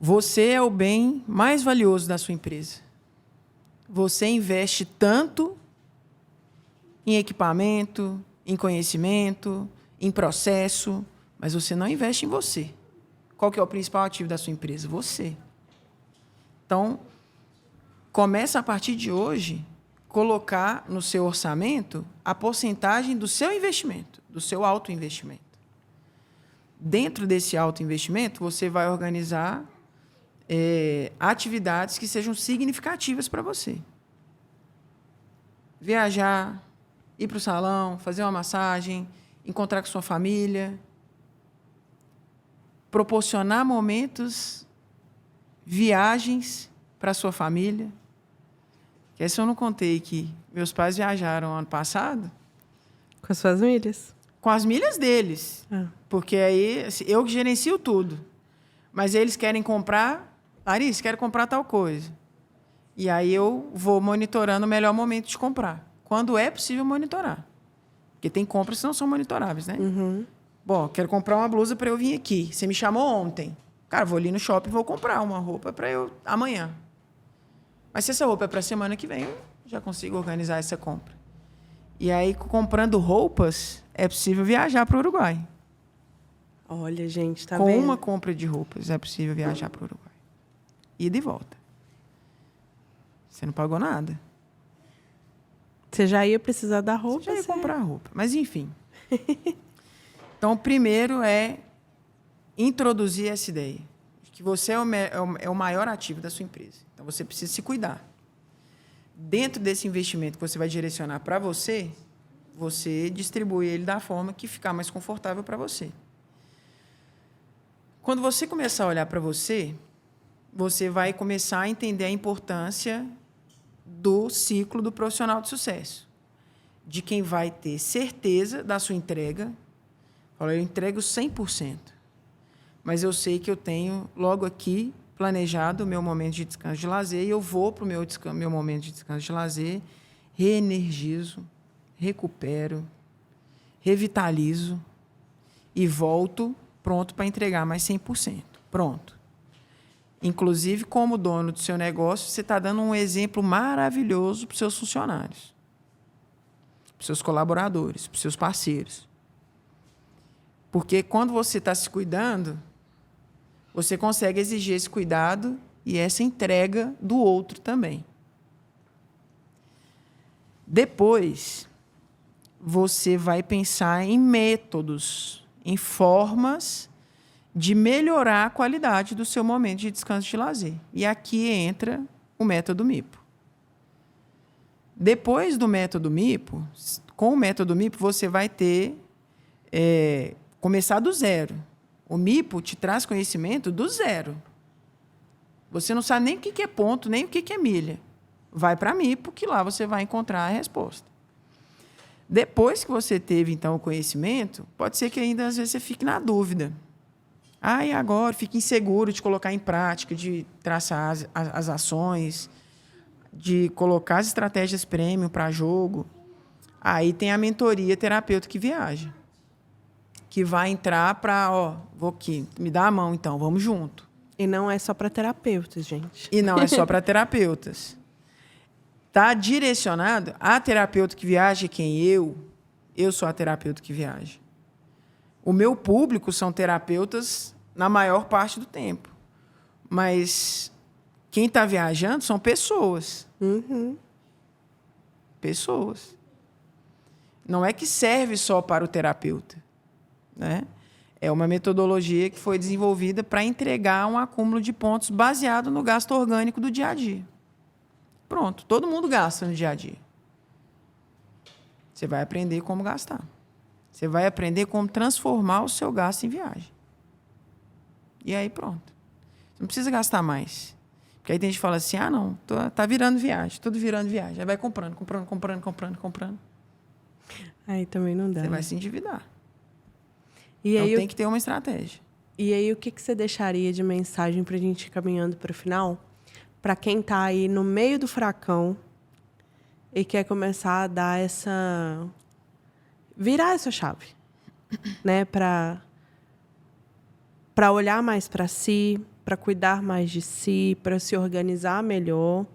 Você é o bem mais valioso da sua empresa. Você investe tanto em equipamento, em conhecimento, em processo, mas você não investe em você. Qual que é o principal ativo da sua empresa? Você. Então, começa a partir de hoje colocar no seu orçamento a porcentagem do seu investimento, do seu autoinvestimento. Dentro desse autoinvestimento, você vai organizar atividades que sejam significativas para você. Viajar, ir para o salão, fazer uma massagem, encontrar com sua família, proporcionar momentos, viagens para a sua família. Que essa eu não contei que meus pais viajaram ano passado. Com as suas milhas? Com as milhas deles. Porque aí eu que gerencio tudo. Mas eles querem comprar... Larissa, quero comprar tal coisa. E aí eu vou monitorando o melhor momento de comprar. Quando é possível monitorar. Porque tem compras que não são monitoráveis, né? Bom, quero comprar uma blusa para eu vir aqui. Você me chamou ontem. Cara, vou ali no shopping e vou comprar uma roupa para eu amanhã. Mas se essa roupa é para a semana que vem, eu já consigo organizar essa compra. E aí, comprando roupas, é possível viajar para o Uruguai. Olha, gente, tá vendo? Com vendo? uma compra de roupas, é possível viajar para o Uruguai. Ida e volta. Você não pagou nada. Você já ia precisar da roupa? Você já ia comprar roupa. Mas, enfim. Então, o primeiro é introduzir essa ideia. De que você é o maior ativo da sua empresa. Então, você precisa se cuidar. Dentro desse investimento que você vai direcionar para você, você distribui ele da forma que ficar mais confortável para você. Quando você começar a olhar para você, você vai começar a entender a importância do ciclo do profissional de sucesso. De quem vai ter certeza da sua entrega. Eu entrego 100%. Mas eu sei que eu tenho, logo aqui, planejado o meu momento de descanso de lazer e eu vou para o meu momento de descanso de lazer, reenergizo, recupero, revitalizo e volto pronto para entregar mais 100%. Pronto. Inclusive, como dono do seu negócio, você está dando um exemplo maravilhoso para os seus funcionários, para os seus colaboradores, para os seus parceiros. Porque quando você está se cuidando, você consegue exigir esse cuidado e essa entrega do outro também. Depois, você vai pensar em métodos, em formas de melhorar a qualidade do seu momento de descanso e de lazer. E aqui entra o método MIPO. Depois do método MIPO, com o método MIPO, você vai ter começar do zero. O MIPO te traz conhecimento do zero. Você não sabe nem o que é ponto, nem o que é milha. Vai para MIPO, que lá você vai encontrar a resposta. Depois que você teve, então, o conhecimento, pode ser que ainda, às vezes, você fique na dúvida. E agora? Fique inseguro de colocar em prática, de traçar as ações, de colocar as estratégias premium para jogo. Aí tem a mentoria terapeuta que viaja, que vai entrar para, vou aqui, me dá a mão, então, vamos junto. E não é só para terapeutas, gente. E não é só para terapeutas. Está direcionado a terapeuta que viaja, quem eu sou a terapeuta que viaja. O meu público são terapeutas na maior parte do tempo. Mas quem está viajando são pessoas. Uhum. Pessoas. Não é que serve só para o terapeuta, né? É uma metodologia que foi desenvolvida para entregar um acúmulo de pontos baseado no gasto orgânico do dia a dia. Pronto, todo mundo gasta no dia a dia. Você vai aprender como gastar. Você vai aprender como transformar o seu gasto em viagem. E aí pronto. Você não precisa gastar mais. Porque aí tem gente que fala assim, não, tá virando viagem, tudo virando viagem. Aí vai comprando. Aí também não dá. Você vai se endividar. E então aí, tem que ter uma estratégia. E aí o que você deixaria de mensagem para a gente ir caminhando para o final? Para quem está aí no meio do furacão e quer começar a dar virar essa chave, né? Para olhar mais para si, para cuidar mais de si, para se organizar melhor.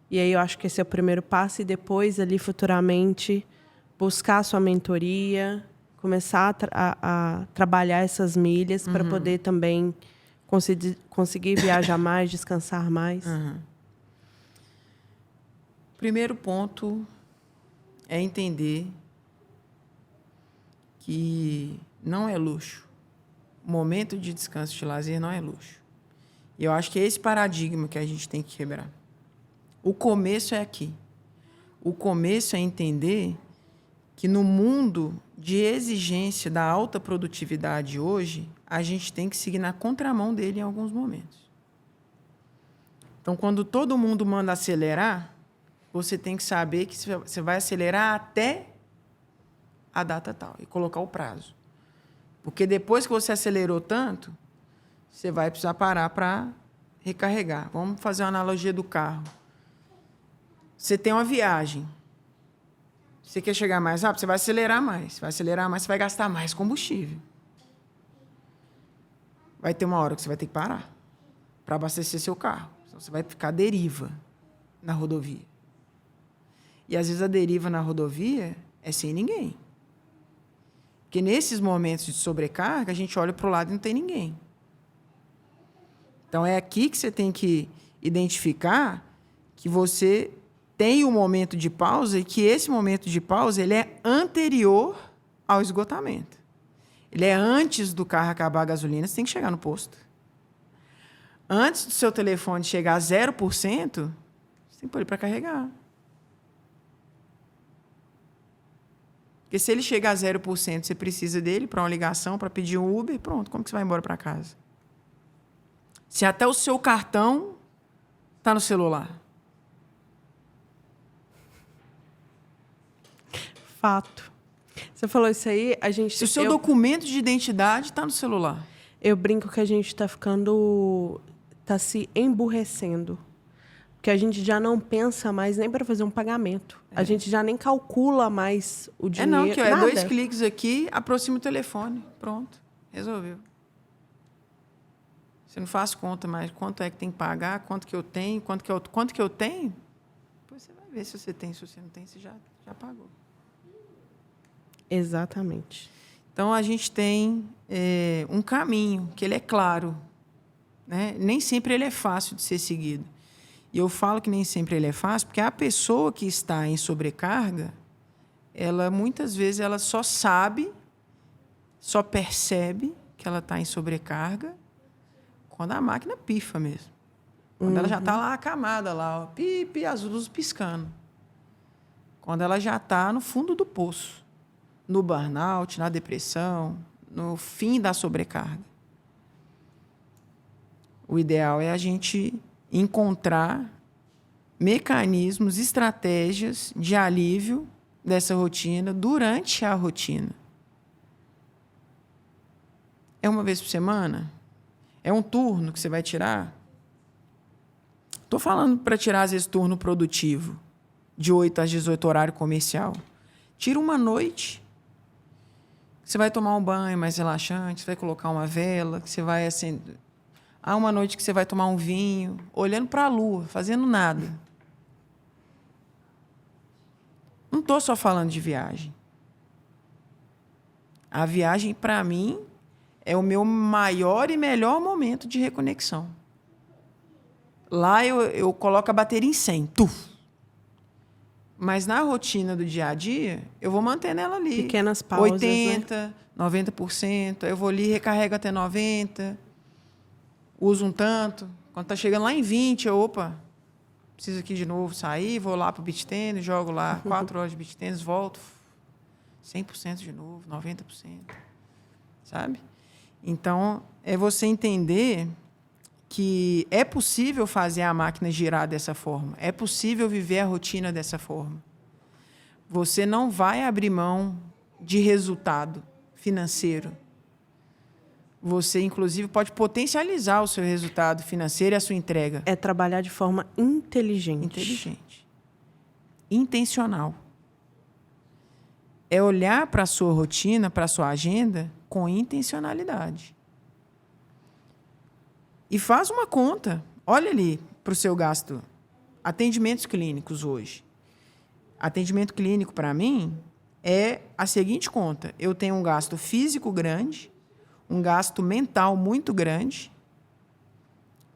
E aí eu acho que esse é o primeiro passo. E depois, ali, futuramente, buscar a sua mentoria, começar a trabalhar essas milhas para poder também conseguir viajar mais, descansar mais. Primeiro ponto é entender que não é luxo. O momento de descanso, de lazer, não é luxo. E eu acho que é esse paradigma que a gente tem que quebrar. O começo é aqui. O começo é entender que no mundo de exigência da alta produtividade hoje, a gente tem que seguir na contramão dele em alguns momentos. Então, quando todo mundo manda acelerar, você tem que saber que você vai acelerar até a data tal e colocar o prazo. Porque depois que você acelerou tanto, você vai precisar parar para recarregar. Vamos fazer uma analogia do carro. Você tem uma viagem. Você quer chegar mais rápido? Você vai acelerar mais. Você vai gastar mais combustível. Vai ter uma hora que você vai ter que parar para abastecer seu carro. Senão você vai ficar à deriva na rodovia. E, às vezes, a deriva na rodovia é sem ninguém. Porque, nesses momentos de sobrecarga, a gente olha para o lado e não tem ninguém. Então, é aqui que você tem que identificar que você tem um momento de pausa e que esse momento de pausa ele é anterior ao esgotamento. Ele é antes do carro acabar a gasolina, você tem que chegar no posto. Antes do seu telefone chegar a 0%, você tem que pôr ele para carregar. Porque se ele chegar a 0%, você precisa dele para uma ligação, para pedir um Uber, pronto, como que você vai embora para casa? Se até o seu cartão está no celular. Fato. Você falou isso aí, a gente... Se o seu documento de identidade está no celular. Eu brinco que a gente está está se emburrecendo. Porque a gente já não pensa mais nem para fazer um pagamento. A gente já nem calcula mais o dinheiro. Que é 2 cliques aqui, aproxima o telefone. Pronto, resolveu. Você não faz conta mais quanto é que tem que pagar, quanto que eu tenho, quanto que eu tenho. Depois você vai ver se você tem, se você não tem, você já pagou. Exatamente. Então, a gente tem um caminho, que ele é claro. Né? Nem sempre ele é fácil de ser seguido. E eu falo que nem sempre ele é fácil, porque a pessoa que está em sobrecarga, ela muitas vezes ela só sabe, só percebe que ela está em sobrecarga quando a máquina pifa mesmo. Quando ela já está lá acamada, lá, ó, pipi, as luzes piscando. Quando ela já está no fundo do poço, no burnout, na depressão, no fim da sobrecarga. O ideal é a gente encontrar mecanismos, estratégias de alívio dessa rotina durante a rotina. É uma vez por semana? É um turno que você vai tirar? Estou falando para tirar, às vezes, turno produtivo, de 8 às 18, horário comercial. Tira uma noite. Você vai tomar um banho mais relaxante, você vai colocar uma vela, que você vai acender. Há uma noite que você vai tomar um vinho, olhando para a lua, fazendo nada. Não estou só falando de viagem. A viagem, para mim, é o meu maior e melhor momento de reconexão. Lá eu coloco a bateria em 100. Tuf. Mas na rotina do dia a dia, eu vou manter ela ali. Pequenas pausas, 80%, né? 90%. Eu vou ali e recarrego até 90%. Uso um tanto. Quando está chegando lá em 20%, opa, preciso aqui de novo sair, vou lá para o beach tennis, jogo lá 4 horas de beach tennis, volto 100% de novo, 90%. Sabe? Então, é você entender que é possível fazer a máquina girar dessa forma. É possível viver a rotina dessa forma. Você não vai abrir mão de resultado financeiro. Você, inclusive, pode potencializar o seu resultado financeiro e a sua entrega. É trabalhar de forma inteligente. Inteligente. Intencional. É olhar para a sua rotina, para a sua agenda, com intencionalidade. E faz uma conta. Olha ali para o seu gasto. Atendimentos clínicos hoje. Atendimento clínico, para mim, é a seguinte conta. Eu tenho um gasto físico grande, um gasto mental muito grande,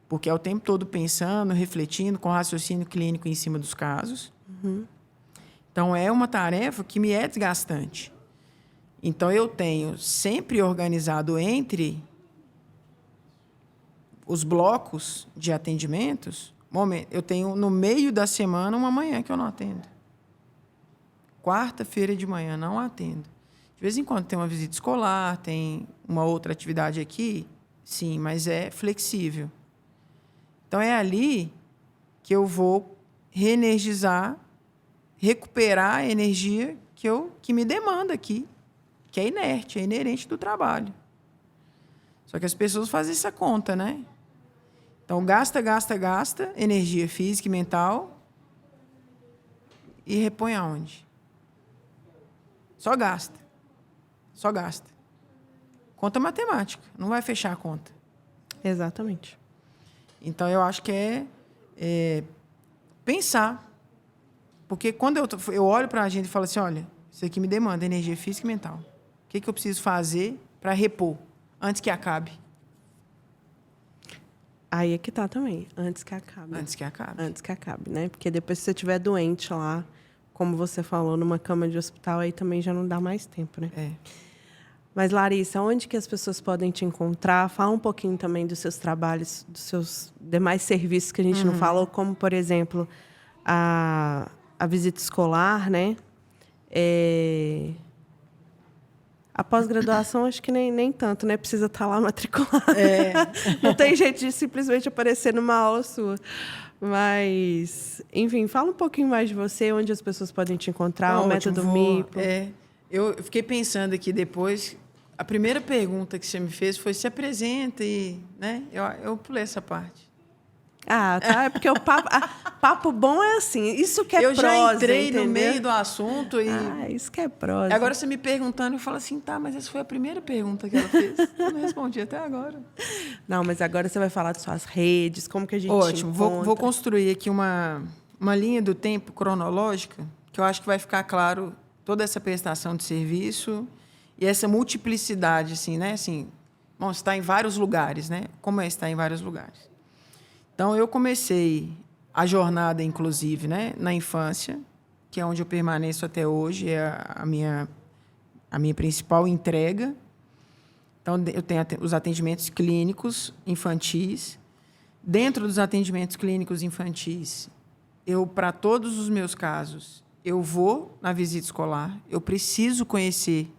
porque é o tempo todo pensando, refletindo, com raciocínio clínico em cima dos casos. Então, é uma tarefa que me é desgastante. Então, eu tenho sempre organizado entre os blocos de atendimentos, eu tenho no meio da semana uma manhã que eu não atendo. Quarta-feira de manhã não atendo. De vez em quando tem uma visita escolar, tem uma outra atividade aqui, sim, mas é flexível. Então, é ali que eu vou reenergizar, recuperar a energia que me demanda aqui, que é inerte, é inerente do trabalho. Só que as pessoas fazem essa conta, né? Então, gasta energia física e mental e repõe aonde? Só gasta. Conta matemática, não vai fechar a conta. Exatamente. Então, eu acho que é pensar. Porque quando eu olho para a agenda e falo assim, olha, isso aqui me demanda energia física e mental. O que eu preciso fazer para repor antes que acabe? Aí é que tá também, antes que acabe. Antes que acabe, né? Porque depois, se você estiver doente lá, como você falou, numa cama de hospital, aí também já não dá mais tempo, né? É. Mas, Larissa, onde que as pessoas podem te encontrar? Fala um pouquinho também dos seus trabalhos, dos seus demais serviços que a gente não falou, como, por exemplo, a visita escolar, né? A pós-graduação, acho que nem tanto, né? Precisa estar lá matriculado. Não tem jeito de simplesmente aparecer numa aula sua. Mas, enfim, fala um pouquinho mais de você, onde as pessoas podem te encontrar, o método MIPO. Eu fiquei pensando aqui depois. A primeira pergunta que você me fez foi se apresenta e, né? Eu pulei essa parte. Ah, tá. É porque o papo bom é assim. Isso que é eu prosa, já entrei entendeu? no meio do assunto e... isso que é prosa. Agora você me perguntando, eu falo assim, tá, mas essa foi a primeira pergunta que ela fez. Eu não respondi até agora. Não, mas agora você vai falar de suas redes, como que a gente Ótimo. te Vou construir aqui uma linha do tempo cronológica que eu acho que vai ficar claro toda essa prestação de serviço e essa multiplicidade, assim, né? Assim, bom, está em vários lugares, né? Como é estar em vários lugares. Então, eu comecei a jornada, inclusive, né, na infância, que é onde eu permaneço até hoje, é a minha principal entrega. Então, eu tenho os atendimentos clínicos infantis. Dentro dos atendimentos clínicos infantis, para todos os meus casos, eu vou na visita escolar, eu preciso conhecer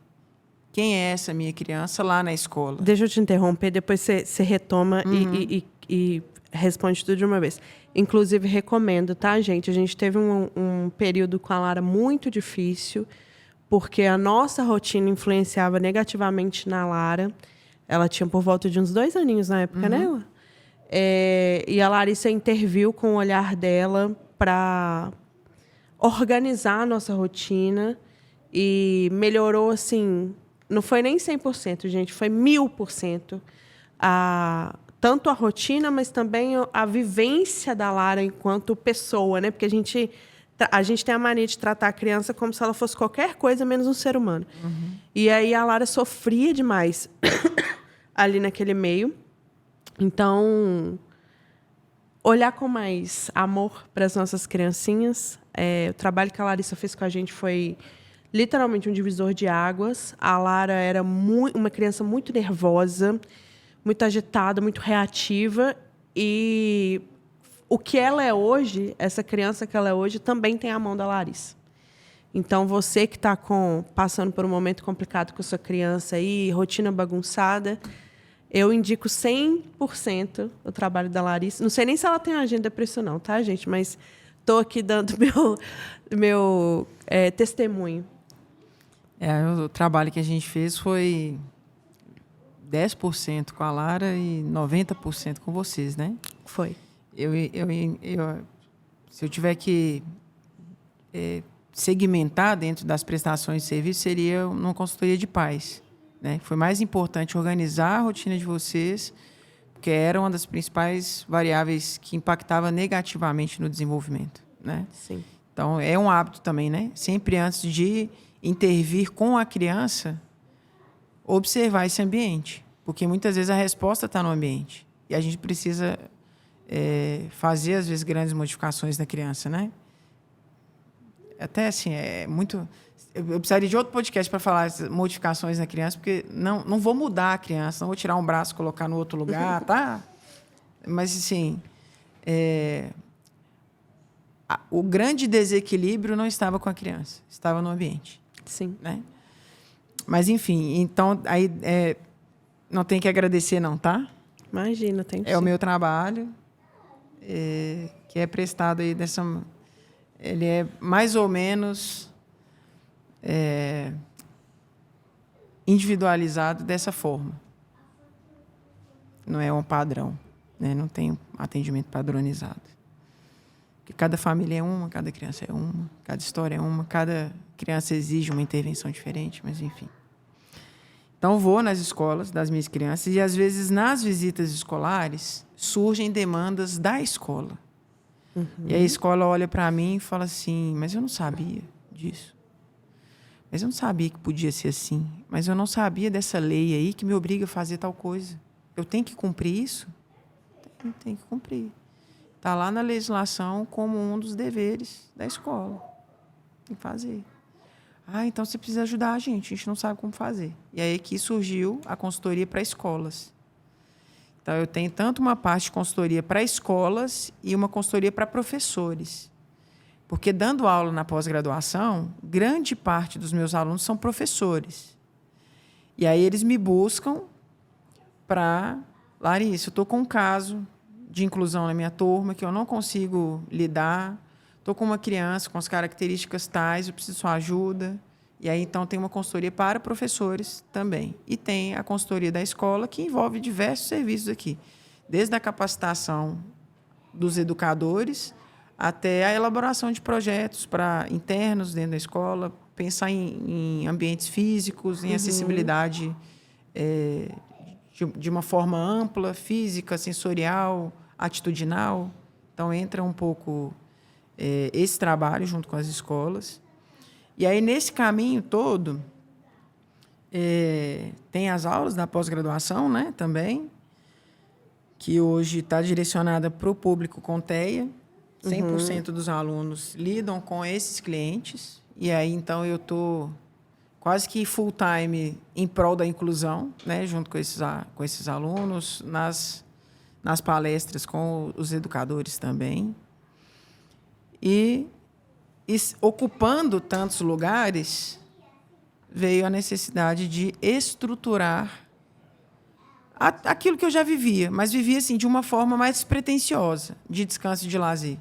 quem é essa minha criança lá na escola. Deixa eu te interromper, depois você retoma e responde tudo de uma vez. Inclusive, recomendo, tá, gente? A gente teve um período com a Lara muito difícil, porque a nossa rotina influenciava negativamente na Lara. Ela tinha por volta de uns 2 aninhos na época, né? E a Larissa interviu com o olhar dela para organizar a nossa rotina e melhorou, assim, não foi nem 100%, gente, foi 1000%. Tanto a rotina, mas também a vivência da Lara enquanto pessoa, né? Porque a gente tem a mania de tratar a criança como se ela fosse qualquer coisa menos um ser humano. E aí a Lara sofria demais ali naquele meio. Então, olhar com mais amor para as nossas criancinhas. O trabalho que a Larissa fez com a gente foi literalmente um divisor de águas. A Lara era uma criança muito nervosa, muito agitada, muito reativa. E o que ela é hoje, essa criança que ela é hoje, também tem a mão da Larissa. Então, você que está passando por um momento complicado com a sua criança aí, rotina bagunçada, eu indico 100% o trabalho da Larissa. Não sei nem se ela tem agenda para isso não, tá, gente? Mas estou aqui dando meu testemunho. O trabalho que a gente fez foi 10% com a Lara e 90% com vocês, né? Foi. Se eu tiver que segmentar dentro das prestações de serviço, seria uma consultoria de pais, né? Foi mais importante organizar a rotina de vocês, porque era uma das principais variáveis que impactava negativamente no desenvolvimento, né? Sim. Então, é um hábito também, né? Sempre antes de intervir com a criança, observar esse ambiente, porque muitas vezes a resposta está no ambiente e a gente precisa fazer, às vezes, grandes modificações na criança, né? Até assim, eu precisaria de outro podcast para falar essas modificações na criança, porque não vou mudar a criança, não vou tirar um braço e colocar no outro lugar, tá? Mas, assim, o grande desequilíbrio não estava com a criança, estava no ambiente. Sim. Né? Mas, enfim, então, aí não tem que agradecer, não, tá? Imagina, tem que o meu trabalho, que é prestado aí ele é mais ou menos individualizado dessa forma. Não é um padrão, né? Não tem atendimento padronizado. Porque cada família é uma, cada criança é uma, cada história é uma, cada criança exige uma intervenção diferente, mas enfim. Então, vou nas escolas das minhas crianças e, às vezes, nas visitas escolares, surgem demandas da escola. E a escola olha para mim e fala assim, mas eu não sabia disso. Mas eu não sabia que podia ser assim. Mas eu não sabia dessa lei aí que me obriga a fazer tal coisa. Eu tenho que cumprir isso? Tenho que cumprir. Está lá na legislação como um dos deveres da escola. Tem que fazer. Então você precisa ajudar a gente não sabe como fazer. E aí que surgiu a consultoria para escolas. Então, eu tenho tanto uma parte de consultoria para escolas e uma consultoria para professores. Porque, dando aula na pós-graduação, grande parte dos meus alunos são professores. E aí eles me buscam para... Larissa, eu estou com um caso de inclusão na minha turma que eu não consigo lidar. Estou com uma criança com as características tais, eu preciso de sua ajuda. E aí, então, tem uma consultoria para professores também. E tem a consultoria da escola, que envolve diversos serviços aqui. Desde a capacitação dos educadores até a elaboração de projetos para internos dentro da escola, pensar em ambientes físicos, em acessibilidade de uma forma ampla, física, sensorial, atitudinal. Então, entra um pouco esse trabalho junto com as escolas. E aí, nesse caminho todo, tem as aulas da pós-graduação, né, também, que hoje está direcionada para o público com TEA. 100% dos alunos lidam com esses clientes. E aí, então, eu estou quase que full-time em prol da inclusão, né, junto com esses alunos, nas palestras com os educadores também. E ocupando tantos lugares, veio a necessidade de estruturar aquilo que eu já vivia, mas vivia assim, de uma forma mais despretensiosa, de descanso e de lazer.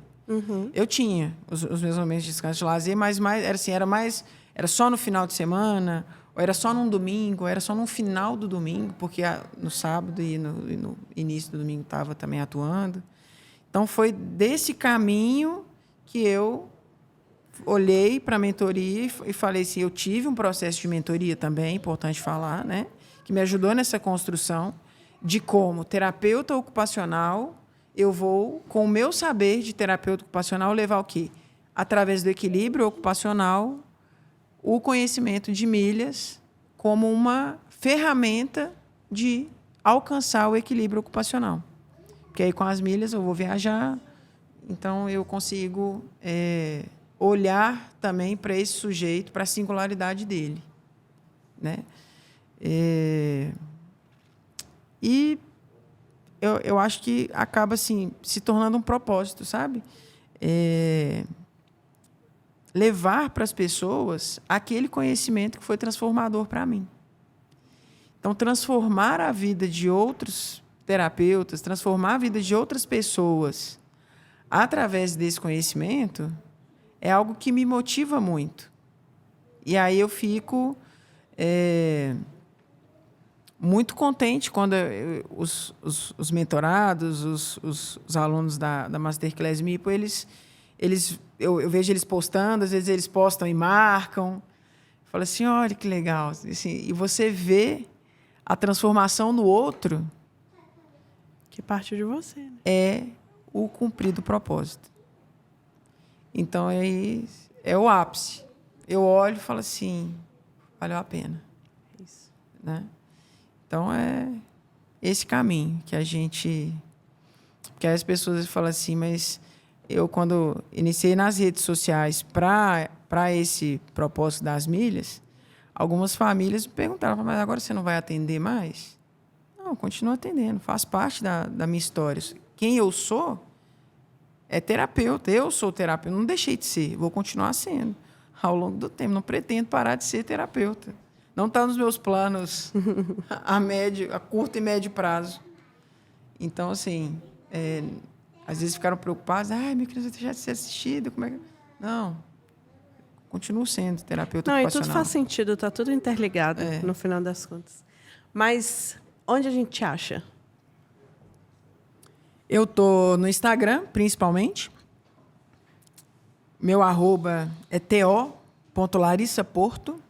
Eu tinha os meus momentos de descanso e de lazer, mas era só no final de semana, ou era só num domingo, ou era só no final do domingo, porque no sábado e no início do domingo estava também atuando. Então, foi desse caminho que eu olhei para a mentoria e falei assim, eu tive um processo de mentoria também, importante falar, né, que me ajudou nessa construção de como terapeuta ocupacional, eu vou, com o meu saber de terapeuta ocupacional, levar o quê? Através do equilíbrio ocupacional, o conhecimento de milhas como uma ferramenta de alcançar o equilíbrio ocupacional. Porque aí, com as milhas, eu vou viajar, então eu consigo olhar também para esse sujeito, para a singularidade dele, né? E eu acho que acaba assim, se tornando um propósito, sabe? Levar para as pessoas aquele conhecimento que foi transformador para mim. Então, transformar a vida de outros terapeutas, transformar a vida de outras pessoas através desse conhecimento é algo que me motiva muito. E aí eu fico muito contente quando os mentorados, os alunos da Masterclass MIPO, eu vejo eles postando, às vezes eles postam e marcam. Eu falo assim, olha que legal. Assim, e você vê a transformação no outro. Que parte de você, né? É o cumprir do propósito. Então, é o ápice. Eu olho e falo assim, valeu a pena. Isso. Né? Então, é esse caminho que a gente... Porque as pessoas falam assim, mas eu, quando iniciei nas redes sociais para esse propósito das milhas, algumas famílias me perguntaram, mas agora você não vai atender mais? Não, eu continuo atendendo, faz parte da minha história. Quem eu sou é terapeuta, eu sou terapeuta, não deixei de ser, vou continuar sendo ao longo do tempo, não pretendo parar de ser terapeuta. Não está nos meus planos a curto e médio prazo. Então, assim, às vezes ficaram preocupados, minha criança vai deixar de ser assistida, como é que... Não, continuo sendo terapeuta ocupacional. E tudo faz sentido, está tudo interligado no final das contas. Mas onde a gente te acha? Eu estou no Instagram, principalmente. Meu @ é to.larissaporto.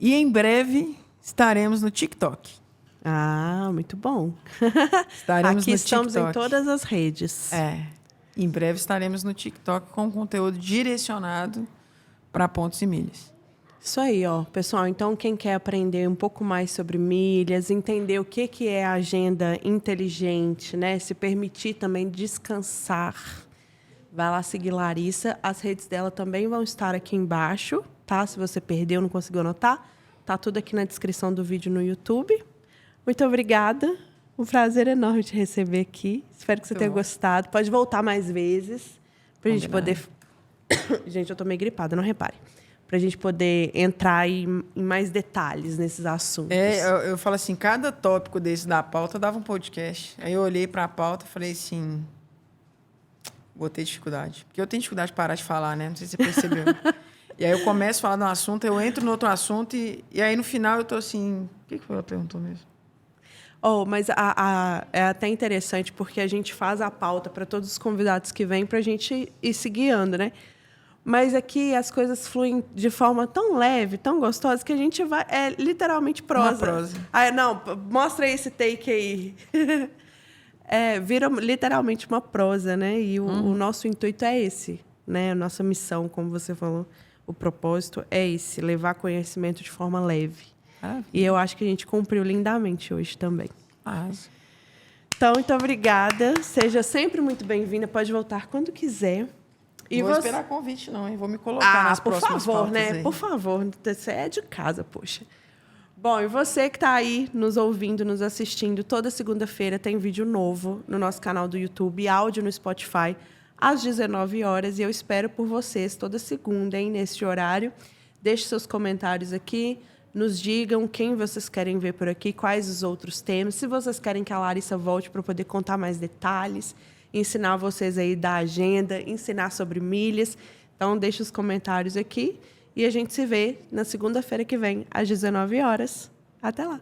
E em breve estaremos no TikTok. Ah, muito bom. Estaremos Aqui no estamos TikTok. em todas as redes. Em breve estaremos no TikTok com conteúdo direcionado para pontos e milhas. Isso aí, ó, pessoal. Então, quem quer aprender um pouco mais sobre milhas, entender o que é a agenda inteligente, né? Se permitir também descansar, vai lá seguir Larissa. As redes dela também vão estar aqui embaixo, tá? Se você perdeu, não conseguiu anotar, tá tudo aqui na descrição do vídeo no YouTube. Muito obrigada. Um prazer enorme te receber aqui. Espero que você tenha gostado. Pode voltar mais vezes pra gente poder... Gente, eu tô meio gripada, não repare. Para a gente poder entrar em mais detalhes nesses assuntos. Eu falo assim, cada tópico desse da pauta dava um podcast. Aí eu olhei para a pauta e falei assim, vou ter dificuldade. Porque eu tenho dificuldade de parar de falar, né? Não sei se você percebeu. E aí eu começo a falar de um assunto, eu entro no outro assunto e aí no final eu tô assim, o que ela perguntou mesmo? Oh, mas é até interessante porque a gente faz a pauta para todos os convidados que vêm para a gente ir se guiando, né? Mas aqui as coisas fluem de forma tão leve, tão gostosa, que a gente vai... É literalmente prosa. Uma prosa. Ah, não, mostra aí esse take aí. Vira literalmente uma prosa, né? E o nosso intuito é esse, né? A nossa missão, como você falou, o propósito é esse, levar conhecimento de forma leve. E eu acho que a gente cumpriu lindamente hoje também. Então, muito obrigada. Seja sempre muito bem-vinda. Pode voltar quando quiser. E vou esperar convite, não, hein? Vou me colocar nas próximas pautas, né? aí. Por favor, você é de casa, poxa. Bom, e você que está aí nos ouvindo, nos assistindo, toda segunda-feira tem vídeo novo no nosso canal do YouTube, áudio no Spotify, às 19 horas. E eu espero por vocês toda segunda, hein, nesse horário. Deixe seus comentários aqui. Nos digam quem vocês querem ver por aqui, quais os outros temas. Se vocês querem que a Larissa volte para poder contar mais detalhes, ensinar vocês aí da agenda, ensinar sobre milhas. Então, deixe os comentários aqui e a gente se vê na segunda-feira que vem, às 19 horas. Até lá!